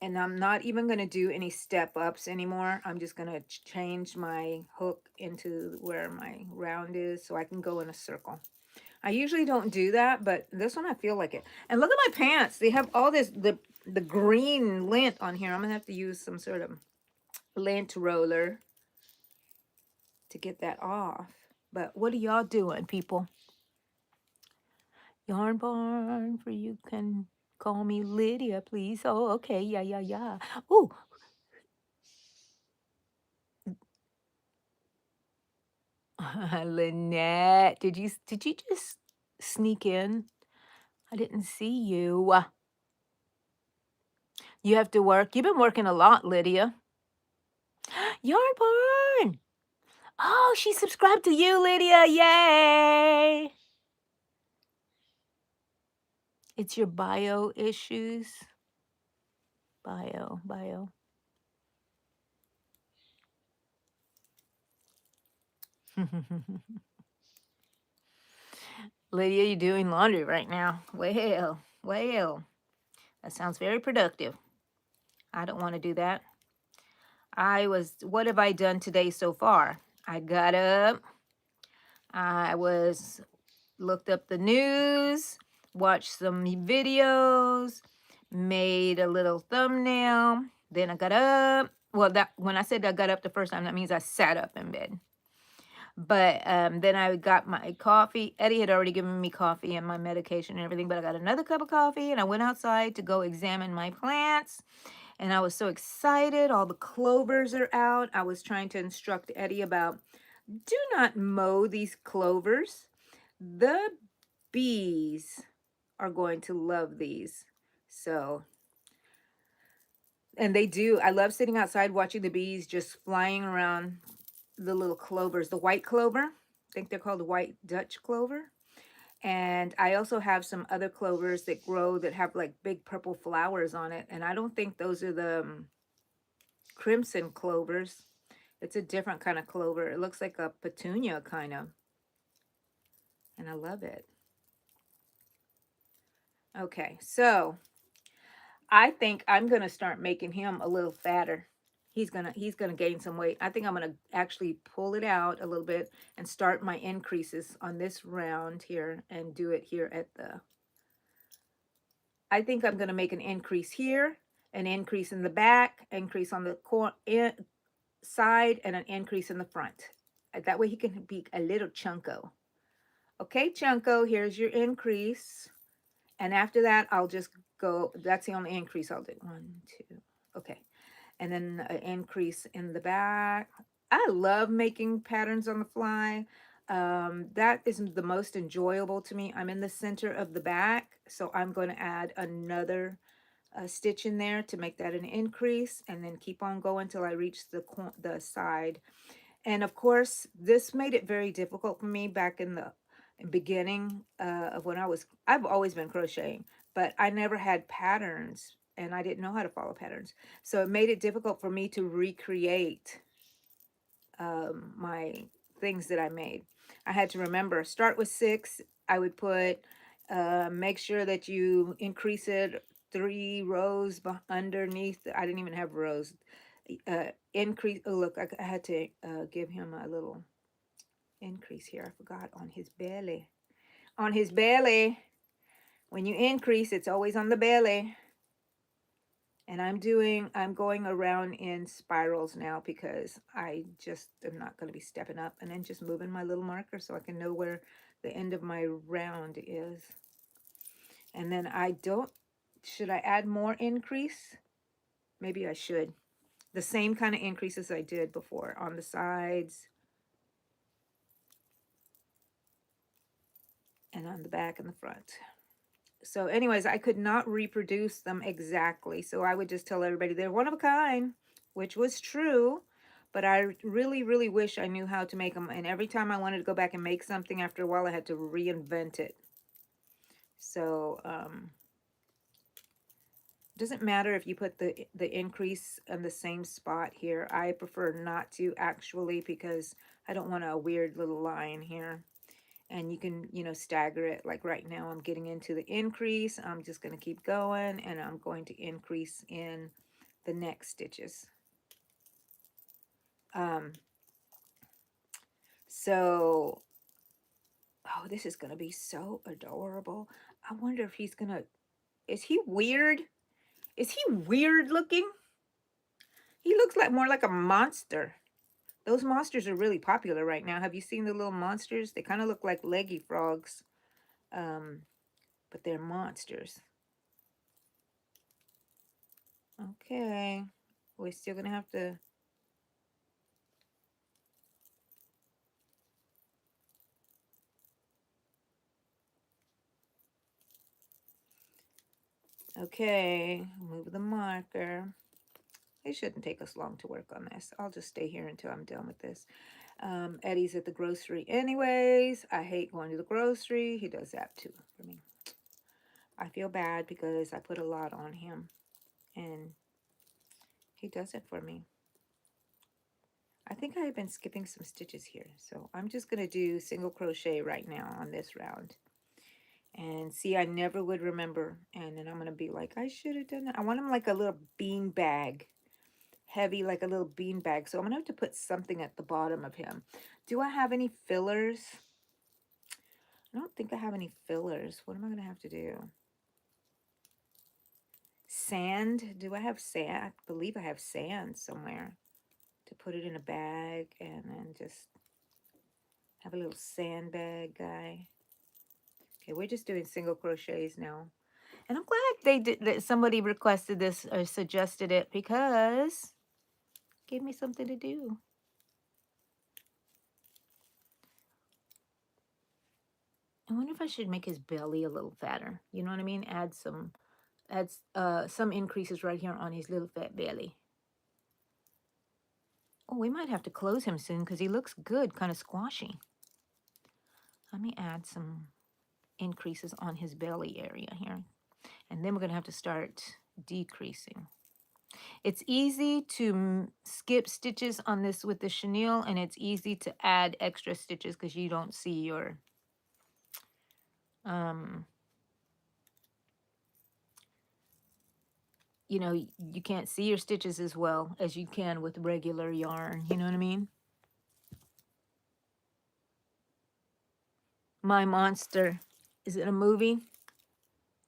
And I'm not even going to do any step ups anymore. I'm just going to change my hook into where my round is so I can go in a circle. I usually don't do that, but this one I feel like it. And look at my pants. They have all this, the green lint on here. I'm going to have to use some sort of lint roller to get that off. But what are y'all doing, people? Yarn Barn, for you can call me Lydia, please. Oh, okay. Yeah. Oh, Lynette, did you just sneak in? I didn't see you. You have to work. You've been working a lot, Lydia. Yarn Barn. Oh, she subscribed to you, Lydia. Yay. It's your bio issues. Bio. Lydia, you're doing laundry right now. Well. That sounds very productive. I don't want to do that. What have I done today so far? I got up. Looked up the news, watched some videos, made a little thumbnail. Then I got up. Well, when I said I got up the first time, that means I sat up in bed. But then I got my coffee. Eddie had already given me coffee and my medication and everything, but I got another cup of coffee and I went outside to go examine my plants. And I was so excited. All the clovers are out. I was trying to instruct Eddie about, do not mow these clovers. The bees are going to love these. So, and they do. I love sitting outside watching the bees just flying around the little clovers. The white clover, I think they're called white Dutch clover. And I also have some other clovers that grow that have like big purple flowers on it. And I don't think those are the crimson clovers. It's a different kind of clover. It looks like a petunia kind of. And I love it. Okay, so I think I'm gonna start making him a little fatter. He's gonna gain some weight. I think I'm gonna actually pull it out a little bit and start my increases on this round here and do it here at the. I think I'm gonna make an increase here, an increase in the back, increase on the side, and an increase in the front. That way he can be a little chunko. Okay, chunko, here's your increase. And after that, I'll just go, that's the only increase I'll do. 1, 2, okay. And then an increase in the back. I love making patterns on the fly. That is the most enjoyable to me. I'm in the center of the back, so I'm going to add another stitch in there to make that an increase, and then keep on going till I reach the side. And of course, this made it very difficult for me back in the beginning of when I've always been crocheting, but I never had patterns and I didn't know how to follow patterns. So it made it difficult for me to recreate my things that I made. I had to remember, start with 6. I would put, make sure that you increase it 3 rows underneath. I didn't even have rows. Increase, oh look, I had to give him a little increase here. I forgot, on his belly. On his belly. When you increase, it's always on the belly. And I'm going around in spirals now because I just am not going to be stepping up, and then just moving my little marker so I can know where the end of my round is. And then should I add more increase? Maybe I should. The same kind of increases I did before on the sides and on the back and the front. So anyways, I could not reproduce them exactly. So I would just tell everybody they're one of a kind, which was true. But I really, really wish I knew how to make them. And every time I wanted to go back and make something, after a while, I had to reinvent it. So doesn't matter if you put the increase in the same spot here. I prefer not to, actually, because I don't want a weird little line here. And you can, stagger it. Like right now, I'm getting into the increase. I'm just going to keep going, and I'm going to increase in the next stitches. So, oh, this is going to be so adorable. I wonder if he's going to, is he weird? Is he weird looking? He looks like more like a monster. Those monsters are really popular right now. Have you seen the little monsters? They kind of look like leggy frogs, but they're monsters. Okay, we're still gonna have to. Okay, move the marker. It shouldn't take us long to work on this. I'll just stay here until I'm done with this. Eddie's at the grocery anyways. I hate going to the grocery. He does that too for me. I feel bad because I put a lot on him, and he does it for me. I think I've been skipping some stitches here, so I'm just going to do single crochet right now on this round. And see, I never would remember, and then I'm going to be like, I should have done that. I want him like a little bean bag, heavy like a little bean bag, so I'm going to have to put something at the bottom of him. Do I have any fillers? I don't think I have any fillers. What am I going to have to do? Sand? Do I have sand? I believe I have sand somewhere to put it in a bag, and then just have a little sandbag guy. Okay, we're just doing single crochets now. And I'm glad that somebody requested this or suggested it because it gave me something to do. I wonder if I should make his belly a little fatter. You know what I mean? Add some increases right here on his little fat belly. Oh, we might have to close him soon because he looks good, kind of squashy. Let me add some increases on his belly area here. And then we're going to have to start decreasing. It's easy to skip stitches on this with the chenille, and it's easy to add extra stitches because you don't see your you can't see your stitches as well as you can with regular yarn. You know what I mean? My Monster. Is it a movie?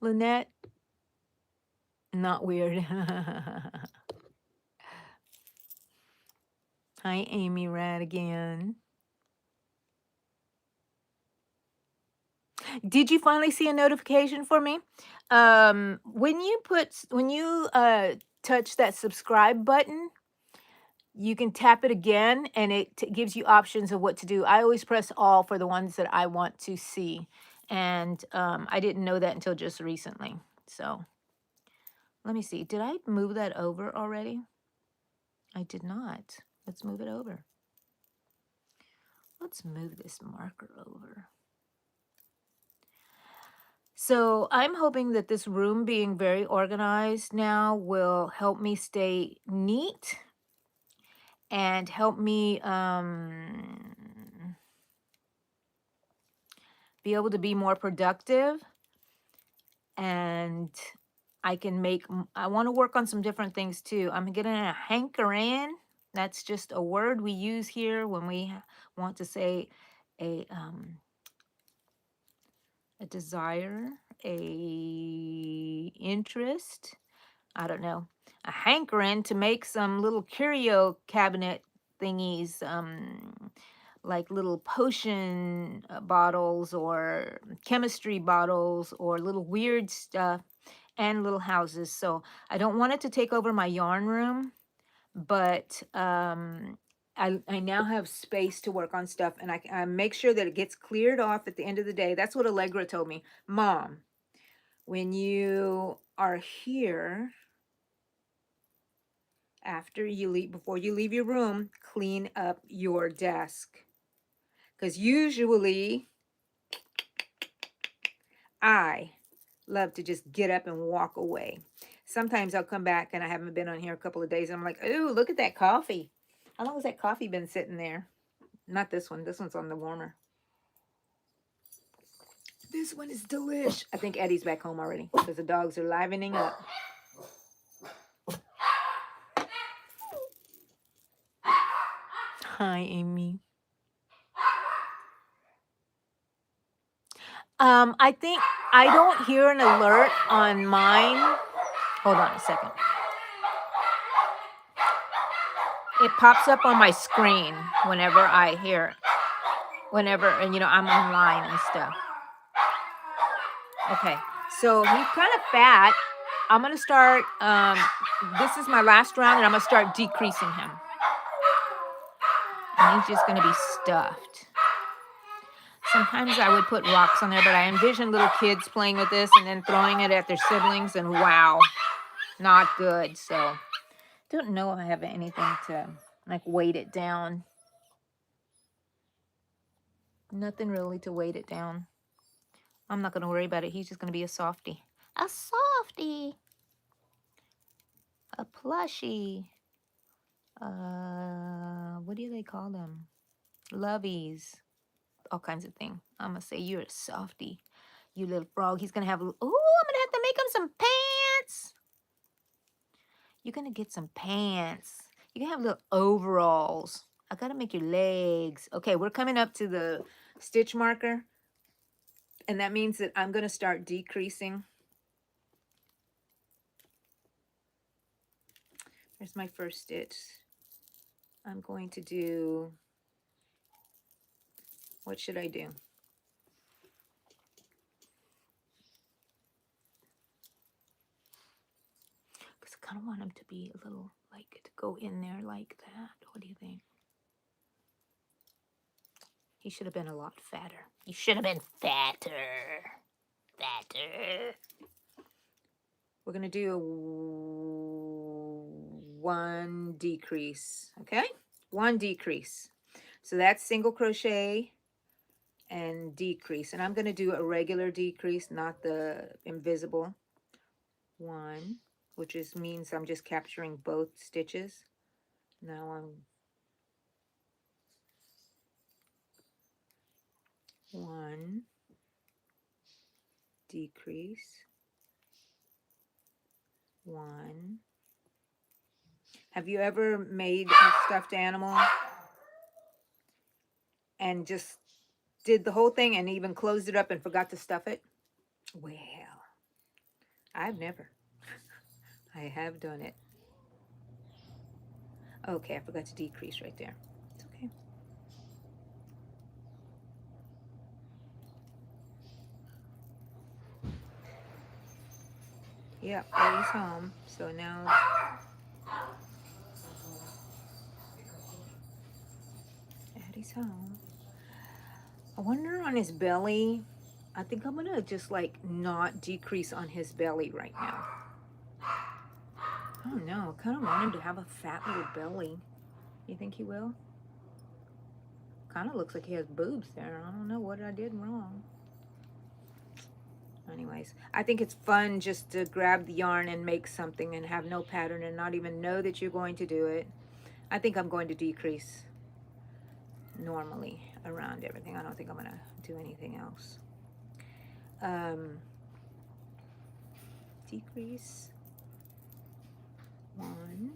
Lynette? Not weird. Hi, Amy Radigan. Did you finally see a notification for me? When you touch that subscribe button, you can tap it again and it gives you options of what to do. I always press all for the ones that I want to see. And I didn't know that until just recently. So let me see. Did I move that over already? I did not. Let's move it over. Let's move this marker over. So I'm hoping that this room being very organized now will help me stay neat and help me be able to be more productive. And I want to work on some different things too. I'm getting a hankering. That's just a word we use here when we want to say a desire, a interest, I don't know, a hankering to make some little curio cabinet thingies, like little potion bottles or chemistry bottles or little weird stuff and little houses. So I don't want it to take over my yarn room, but I now have space to work on stuff, and I make sure that it gets cleared off at the end of the day. That's what Allegra told me. Mom, when you are here, before you leave your room, clean up your desk. Because usually I love to just get up and walk away. Sometimes I'll come back and I haven't been on here a couple of days. And I'm like, ooh, look at that coffee. How long has that coffee been sitting there? Not this one. This one's on the warmer. This one is delish. I think Eddie's back home already because the dogs are livening up. Hi, Amy. I think I don't hear an alert on mine. Hold on a second. It pops up on my screen whenever I hear it. And I'm online and stuff. Okay, so he's kind of fat. I'm going to start, this is my last round, and I'm going to start decreasing him. And he's just going to be stuffed. Sometimes I would put rocks on there, but I envision little kids playing with this and then throwing it at their siblings, and wow, not good. So don't know if I have anything to, like, weight it down. Nothing really to weight it down. I'm not going to worry about it. He's just going to be a softie. A softie. A plushie. What do they call them? Lovies. All kinds of things. I'm going to say you're a softie. You little frog. He's going to have, I'm going to have to make him some pants. You're going to get some pants. You can have little overalls. I got to make your legs. Okay, we're coming up to the stitch marker. And that means that I'm going to start decreasing. There's my first stitch. I'm going to do, what should I do? kind of want him to be a little, like, to go in there like that. What do you think? He should have been a lot fatter. You should have been fatter. Fatter. We're going to do one decrease, okay? One decrease. So that's single crochet and decrease. And I'm going to do a regular decrease, not the invisible one, which means I'm just capturing both stitches. Now I'm one decrease, one. Have you ever made a stuffed animal and just did the whole thing and even closed it up and forgot to stuff it? Well, I've never. I have done it. Okay, I forgot to decrease right there. It's okay. Yep, Eddie's home. So now Eddie's home. I wonder on his belly. I think I'm gonna just like not decrease on his belly right now. I don't know. I kind of want him to have a fat little belly. You think he will? Kind of looks like he has boobs there. I don't know what I did wrong. Anyways, I think it's fun just to grab the yarn and make something and have no pattern and not even know that you're going to do it. I think I'm going to decrease normally around everything. I don't think I'm going to do anything else. Decrease. One.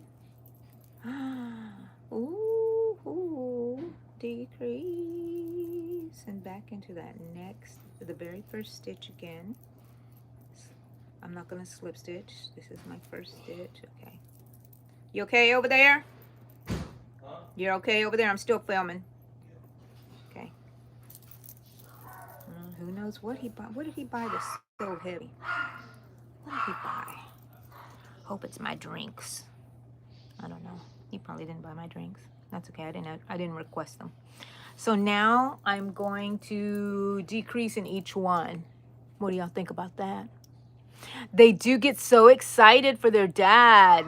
Ooh, decrease. And back into that next, the very first stitch again. I'm not going to slip stitch. This is my first stitch. Okay. You okay over there? Huh? You're okay over there? I'm still filming. Okay. Who knows what he bought? What did he buy that's so heavy? What did he buy? Hope it's my drinks. I don't know. He probably didn't buy my drinks. That's okay. I didn't request them. So now I'm going to decrease in each one. What do y'all think about that? They do get so excited for their dad.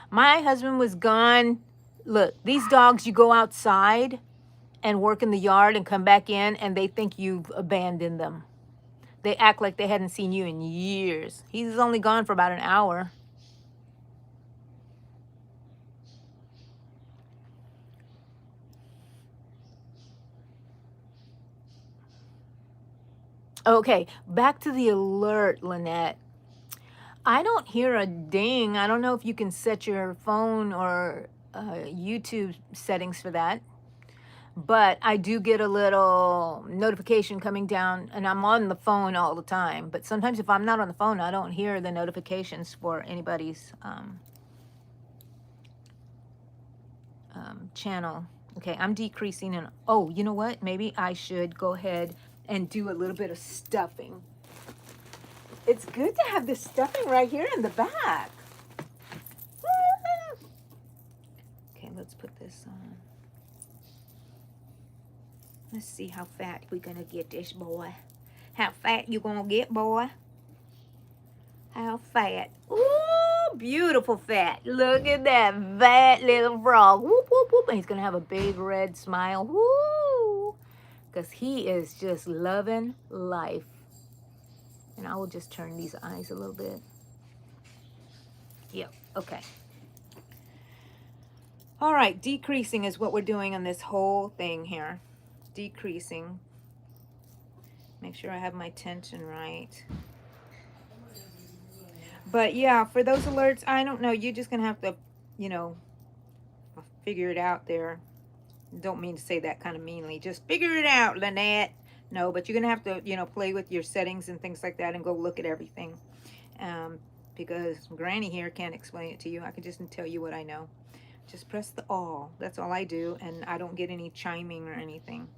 My husband was gone. Look, these dogs, you go outside and work in the yard and come back in and they think you've abandoned them. They act like they hadn't seen you in years. He's only gone for about an hour. Okay, back to the alert, Lynette. I don't hear a ding. I don't know if you can set your phone or YouTube settings for that. But I do get a little notification coming down, and I'm on the phone all the time. But sometimes if I'm not on the phone, I don't hear the notifications for anybody's channel. Okay, I'm decreasing. And oh, you know what? Maybe I should go ahead and do a little bit of stuffing. It's good to have this stuffing right here in the back. Okay, let's put this on. Let's see how fat we're gonna get this boy. How fat you gonna get, boy? How fat? Ooh, beautiful fat. Look at that fat little frog. Whoop, whoop, whoop. And he's gonna have a big red smile. Woo! Because he is just loving life. And I will just turn these eyes a little bit. Yep, okay. All right, decreasing is what we're doing on this whole thing here. Decreasing. Make sure I have my tension right. But yeah, for those alerts, I don't know. You're just going to have to, you know, figure it out there. Don't mean to say that kind of meanly. Just figure it out, Lynette. No, but you're going to have to, you know, play with your settings and things like that and go look at everything. Because Granny here can't explain it to you. I can just tell you what I know. Just press the all. That's all I do. And I don't get any chiming or anything.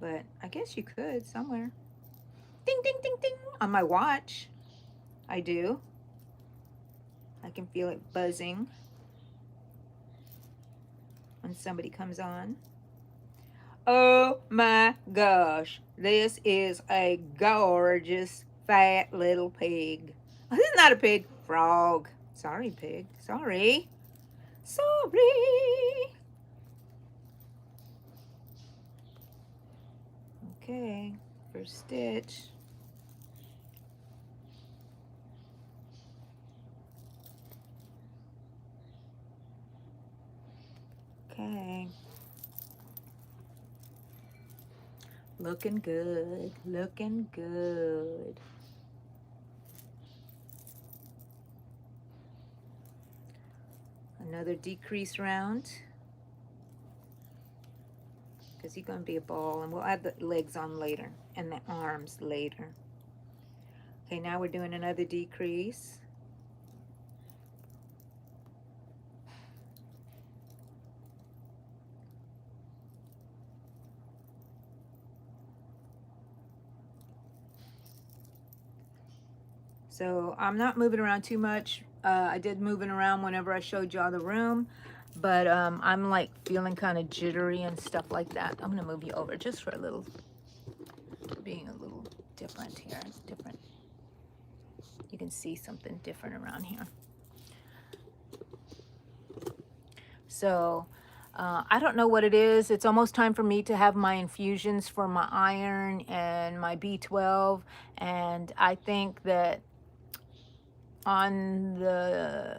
But I guess you could somewhere. Ding, ding, ding, ding. On my watch. I do. I can feel it buzzing when somebody comes on. Oh my gosh, this is a gorgeous fat little pig. Oh, this is not a pig, frog. Sorry, pig. Sorry. Sorry. Okay, first stitch. Okay. Looking good, looking good. Another decrease round, because he's going to be a ball, and we'll add the legs on later and the arms later. Okay, now we're doing another decrease. So I'm not moving around too much. I did moving around whenever I showed y'all the room, but I'm like feeling kind of jittery and stuff like that. I'm gonna move you over just for a little, being a little different here. It's different. You can see something different around here. So I don't know what it is. It's almost time for me to have my infusions for my iron and my B12, and I think that on the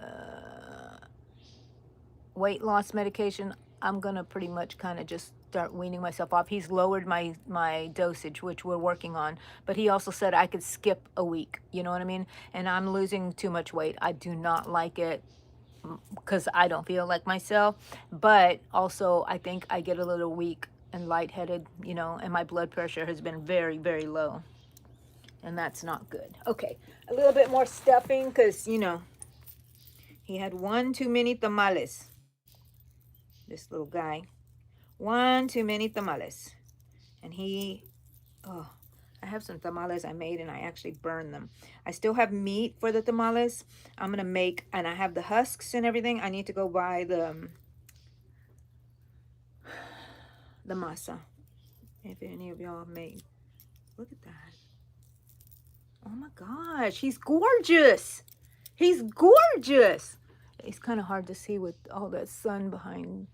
weight loss medication, I'm gonna pretty much kind of just start weaning myself off. He's lowered my dosage, which we're working on, but he also said I could skip a week, you know what I mean? And I'm losing too much weight. I do not like it because I don't feel like myself, but also I think I get a little weak and lightheaded, you know, and my blood pressure has been very, very low, and that's not good. Okay, a little bit more stuffing because, you know, he had one too many tamales. This little guy. One too many tamales. And he, oh, I have some tamales I made and I actually burned them. I still have meat for the tamales. I'm going to make, and I have the husks and everything. I need to go buy the masa. If any of y'all made. Look at that. Oh my gosh, he's gorgeous. He's gorgeous. It's kind of hard to see with all that sun behind.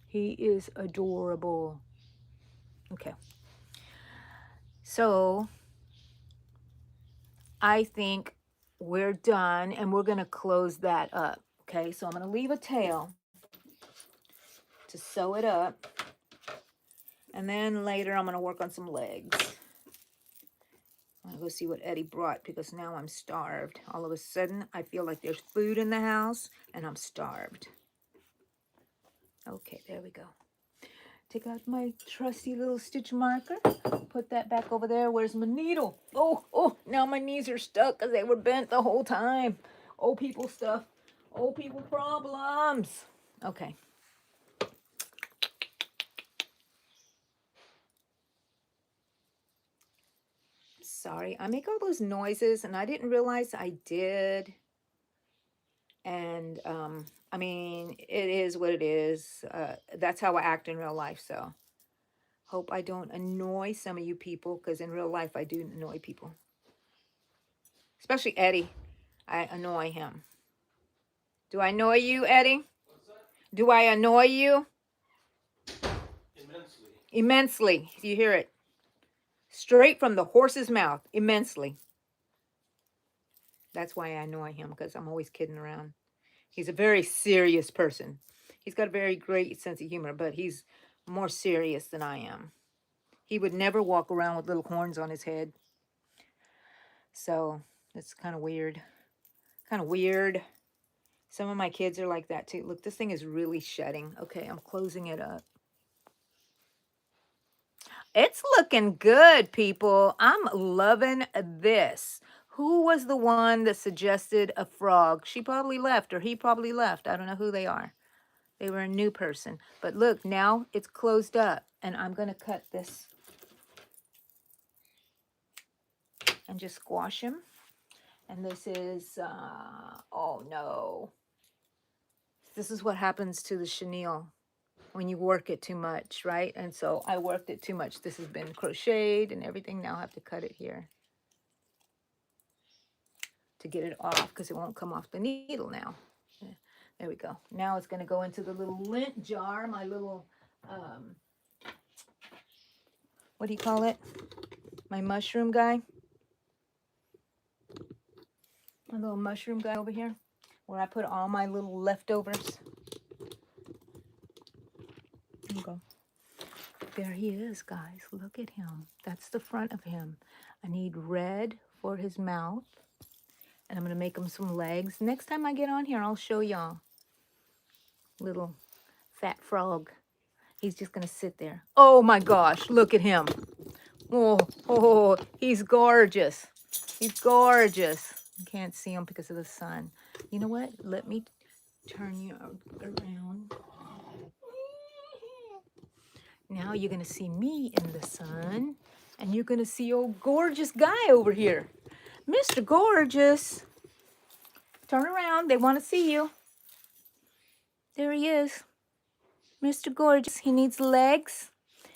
He is adorable. Okay. So I think we're done, and we're going to close that up. Okay, so I'm going to leave a tail to sew it up, and then later I'm going to work on some legs. I'm going to go see what Eddie brought because now I'm starved. All of a sudden, I feel like there's food in the house, and I'm starved. Okay, there we go. Take out my trusty little stitch marker. Put that back over there. Where's my needle? Oh, now my knees are stuck because they were bent the whole time. Old people stuff. Old people problems. Okay. Sorry, I make all those noises and I didn't realize I did. And, I mean, it is what it is. That's how I act in real life, so hope I don't annoy some of you people, because in real life I do annoy people. Especially Eddie. I annoy him. Do I annoy you, Eddie? Do I annoy you? Immensely. Immensely. You hear it? Straight from the horse's mouth. Immensely. That's why I annoy him, because I'm always kidding around. He's a very serious person. He's got a very great sense of humor, but he's more serious than I am. He would never walk around with little horns on his head. So it's kind of weird. Kind of weird. Some of my kids are like that too. Look, this thing is really shedding. Okay, I'm closing it up. It's looking good, people. I'm loving this. Who was the one that suggested a frog? She probably left, or he probably left. I don't know who they are. They were a new person. But look, now it's closed up. And I'm going to cut this and just squash him. And this is, oh no. This is what happens to the chenille when you work it too much, right? And so I worked it too much. This has been crocheted and everything. Now I have to cut it here to get it off because it won't come off the needle now. There we go. Now it's going to go into the little lint jar, my little, what do you call it? My mushroom guy. My little mushroom guy over here where I put all my little leftovers. There you go. There he is, guys. Look at him. That's the front of him. I need red for his mouth. And I'm going to make him some legs. Next time I get on here, I'll show y'all. Little fat frog. He's just going to sit there. Oh my gosh, look at him. Oh, he's gorgeous. He's gorgeous. You can't see him because of the sun. You know what? Let me turn you around. Now you're going to see me in the sun. And you're going to see old gorgeous guy over here. Mr. Gorgeous. Turn around. They want to see you. There he is. Mr. Gorgeous. He needs legs.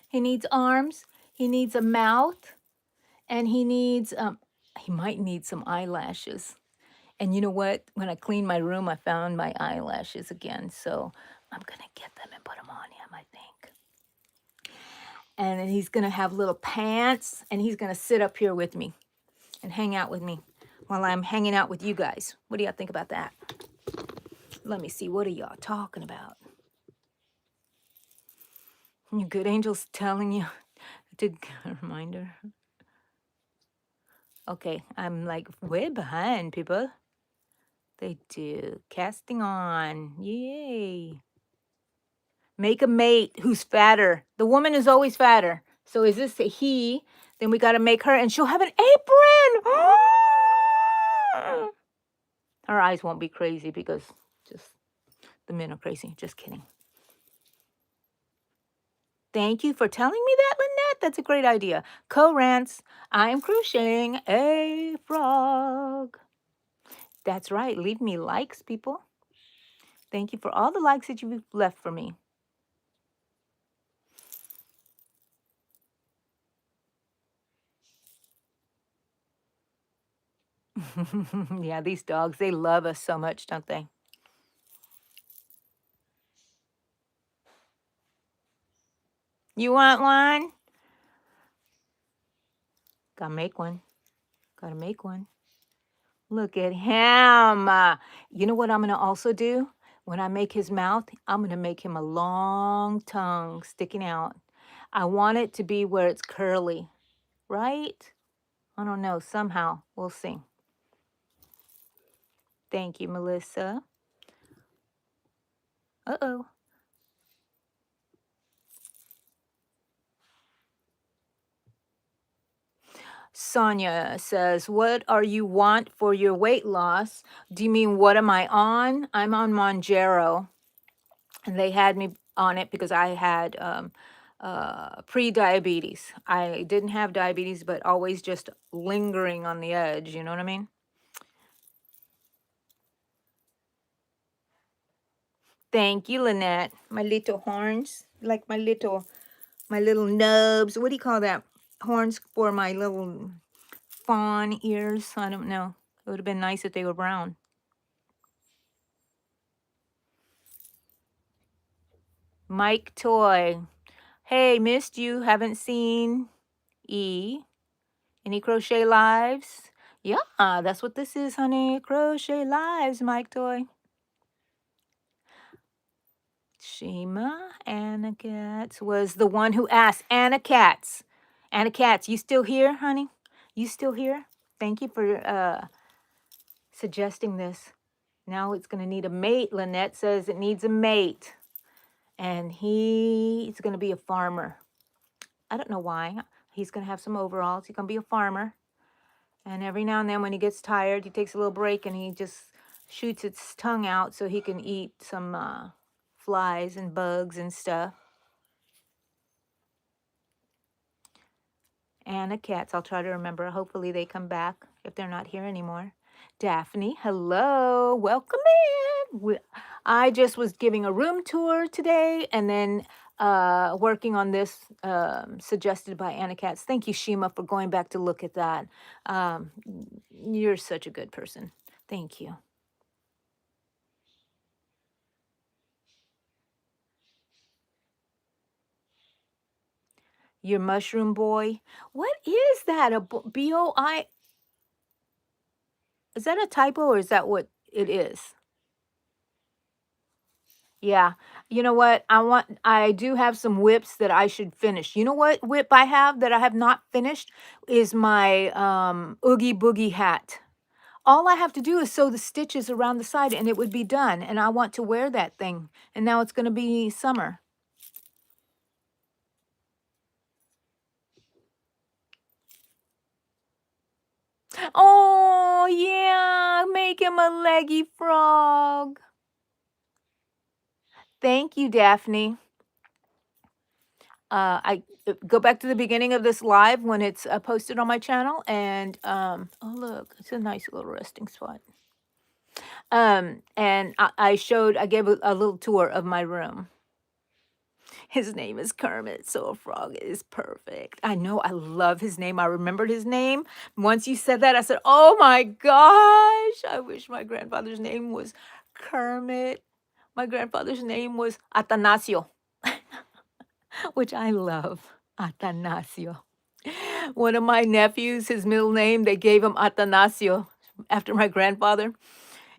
He needs arms. He needs a mouth. And he needs, he might need some eyelashes. And you know what? When I cleaned my room, I found my eyelashes again. So I'm going to get them and put them on him, I think. And then he's going to have little pants. And he's going to sit up here with me and hang out with me while I'm hanging out with you guys. What do y'all think about that? Let me see. What are y'all talking about? Your good angel's telling you to reminder. Okay, I'm like way behind, people. They do. Casting on. Yay. Make a mate who's fatter. The woman is always fatter. So is this a he? Then we got to make her, and she'll have an apron. Her eyes won't be crazy because just the men are crazy. Just kidding. Thank you for telling me that, Lynette. That's a great idea. Co-rants. I'm crocheting a frog. That's right. Leave me likes, people. Thank you for all the likes that you've left for me. Yeah, these dogs, they love us so much, don't they? You want one? Gotta make one. Gotta make one. Look at him. You know what I'm going to also do? When I make his mouth, I'm going to make him a long tongue sticking out. I want it to be where it's curly, right? I don't know. Somehow. We'll see. Thank you, Melissa. Uh-oh. Sonia says, what are you want for your weight loss? Do you mean what am I on? I'm on Monjaro. And they had me on it because I had pre-diabetes. I didn't have diabetes, but always just lingering on the edge. You know what I mean? Thank you, Lynette. My little horns, like my little nubs. What do you call that? Horns for my little fawn ears. I don't know. It would have been nice if they were brown. Mike Toy. Hey, missed you. Haven't seen E. Any crochet lives? Yeah, that's what this is, honey. Crochet lives, Mike Toy. Shima, Anna Katz was the one who asked. Anna Katz. Anna Katz, you still here, honey? You still here? Thank you for suggesting this. Now it's going to need a mate. Lynette says it needs a mate. And he's going to be a farmer. I don't know why. He's going to have some overalls. He's going to be a farmer. And every now and then when he gets tired, he takes a little break and he just shoots its tongue out so he can eat some flies and bugs and stuff. And the cats, I'll try to remember. Hopefully they come back if they're not here anymore. Daphne, hello. Welcome in. I just was giving a room tour today and then working on this suggested by Anna Katz. Thank you, Shima, for going back to look at that. Um, you're such a good person. Thank you. Your mushroom boy. What is that? A B-O-I? Is that a typo or is that what it is? Yeah. You know what? I do have some whips that I should finish. You know what whip I have that I have not finished is my Oogie Boogie hat. All I have to do is sew the stitches around the side and it would be done. And I want to wear that thing. And now it's going to be summer. Oh, yeah. Make him a leggy frog. Thank you, Daphne. I go back to the beginning of this live when it's posted on my channel, and oh look, it's a nice little resting spot. And I gave a little tour of my room. His name is Kermit, so a frog is perfect. I know, I love his name. I remembered his name. Once you said that, I said, oh my gosh, I wish my grandfather's name was Kermit. My grandfather's name was Atanasio, which I love. Atanasio. One of my nephews, his middle name, they gave him Atanasio after my grandfather.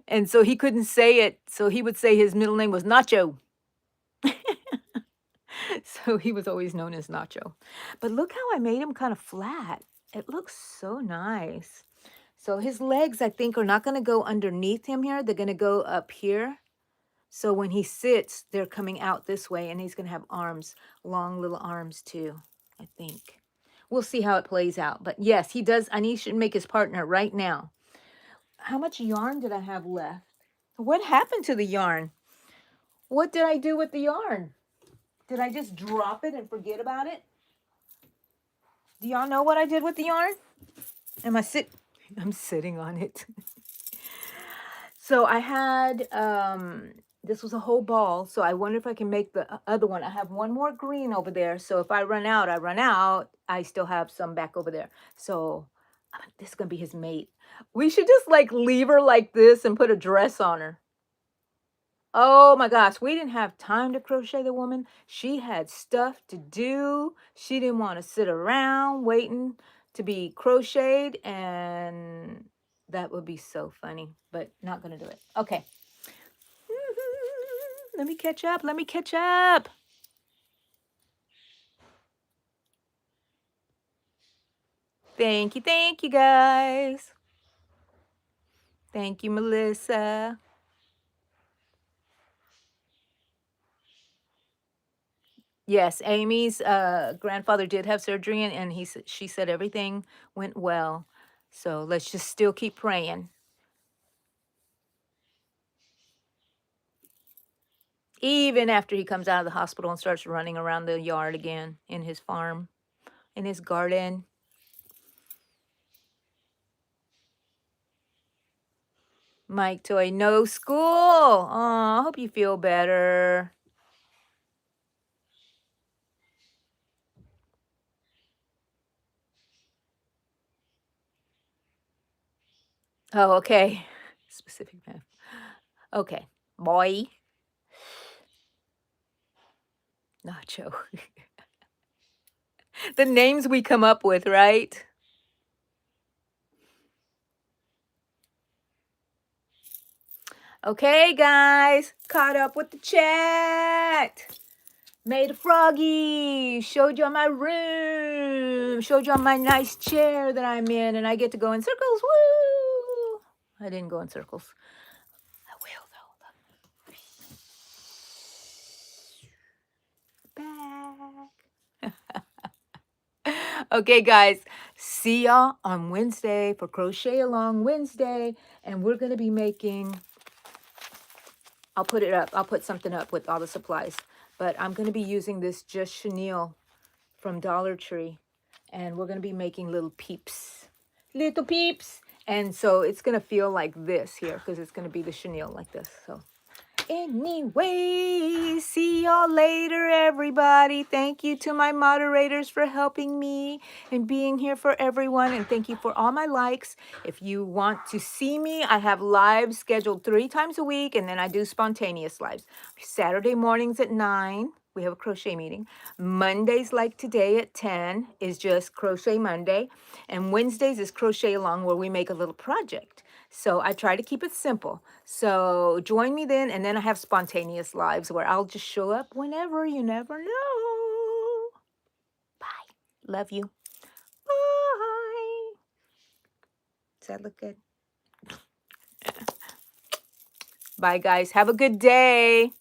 And so he couldn't say it. So he would say his middle name was Nacho. So he was always known as Nacho. But look how I made him kind of flat. It looks so nice. So his legs, I think, are not going to go underneath him here. They're going to go up here. So when he sits, they're coming out this way. And he's going to have arms, long little arms too, I think. We'll see how it plays out. But yes, he does. I should make his partner right now. How much yarn did I have left? What happened to the yarn? What did I do with the yarn? Did I just drop it and forget about it? Do y'all know what I did with the yarn? I'm sitting on it. So I had, this was a whole ball. So I wonder if I can make the other one. I have one more green over there. So if I run out, I run out. I still have some back over there. So this is going to be his mate. We should just like leave her like this and put a dress on her. Oh my gosh, we didn't have time to crochet the woman. She had stuff to do. She didn't want to sit around waiting to be crocheted, and that would be so funny, but not going to do it. Okay. Let me catch up. Let me catch up. Thank you guys. Thank you, Melissa. Yes, Amy's grandfather did have surgery, and she said everything went well. So let's just still keep praying. Even after he comes out of the hospital and starts running around the yard again in his farm, in his garden. Mike Toy, no school. Oh, I hope you feel better. Oh, okay. Specific math. Okay. Boy. Nacho. The names we come up with, right? Okay, guys. Caught up with the chat. Made a froggy. Showed you my room. Showed you my nice chair that I'm in. And I get to go in circles. Woo! I didn't go in circles. I will, though. Back. Okay, guys. See y'all on Wednesday for Crochet Along Wednesday. And we're going to be making... I'll put it up. I'll put something up with all the supplies. But I'm going to be using this Just Chenille from Dollar Tree. And we're going to be making little peeps. Little peeps. And so it's going to feel like this here because it's going to be the chenille like this. So anyway, see y'all later, everybody. Thank you to my moderators for helping me and being here for everyone. And thank you for all my likes. If you want to see me, I have lives scheduled 3 times a week, and then I do spontaneous lives. Saturday mornings at 9. We have a crochet meeting. Mondays, like today at 10, is just Crochet Monday. And Wednesdays is Crochet Along, where we make a little project. So I try to keep it simple. So join me then, and then I have spontaneous lives where I'll just show up whenever. You never know. Bye. Love you. Bye. Does that look good? Bye, guys. Have a good day.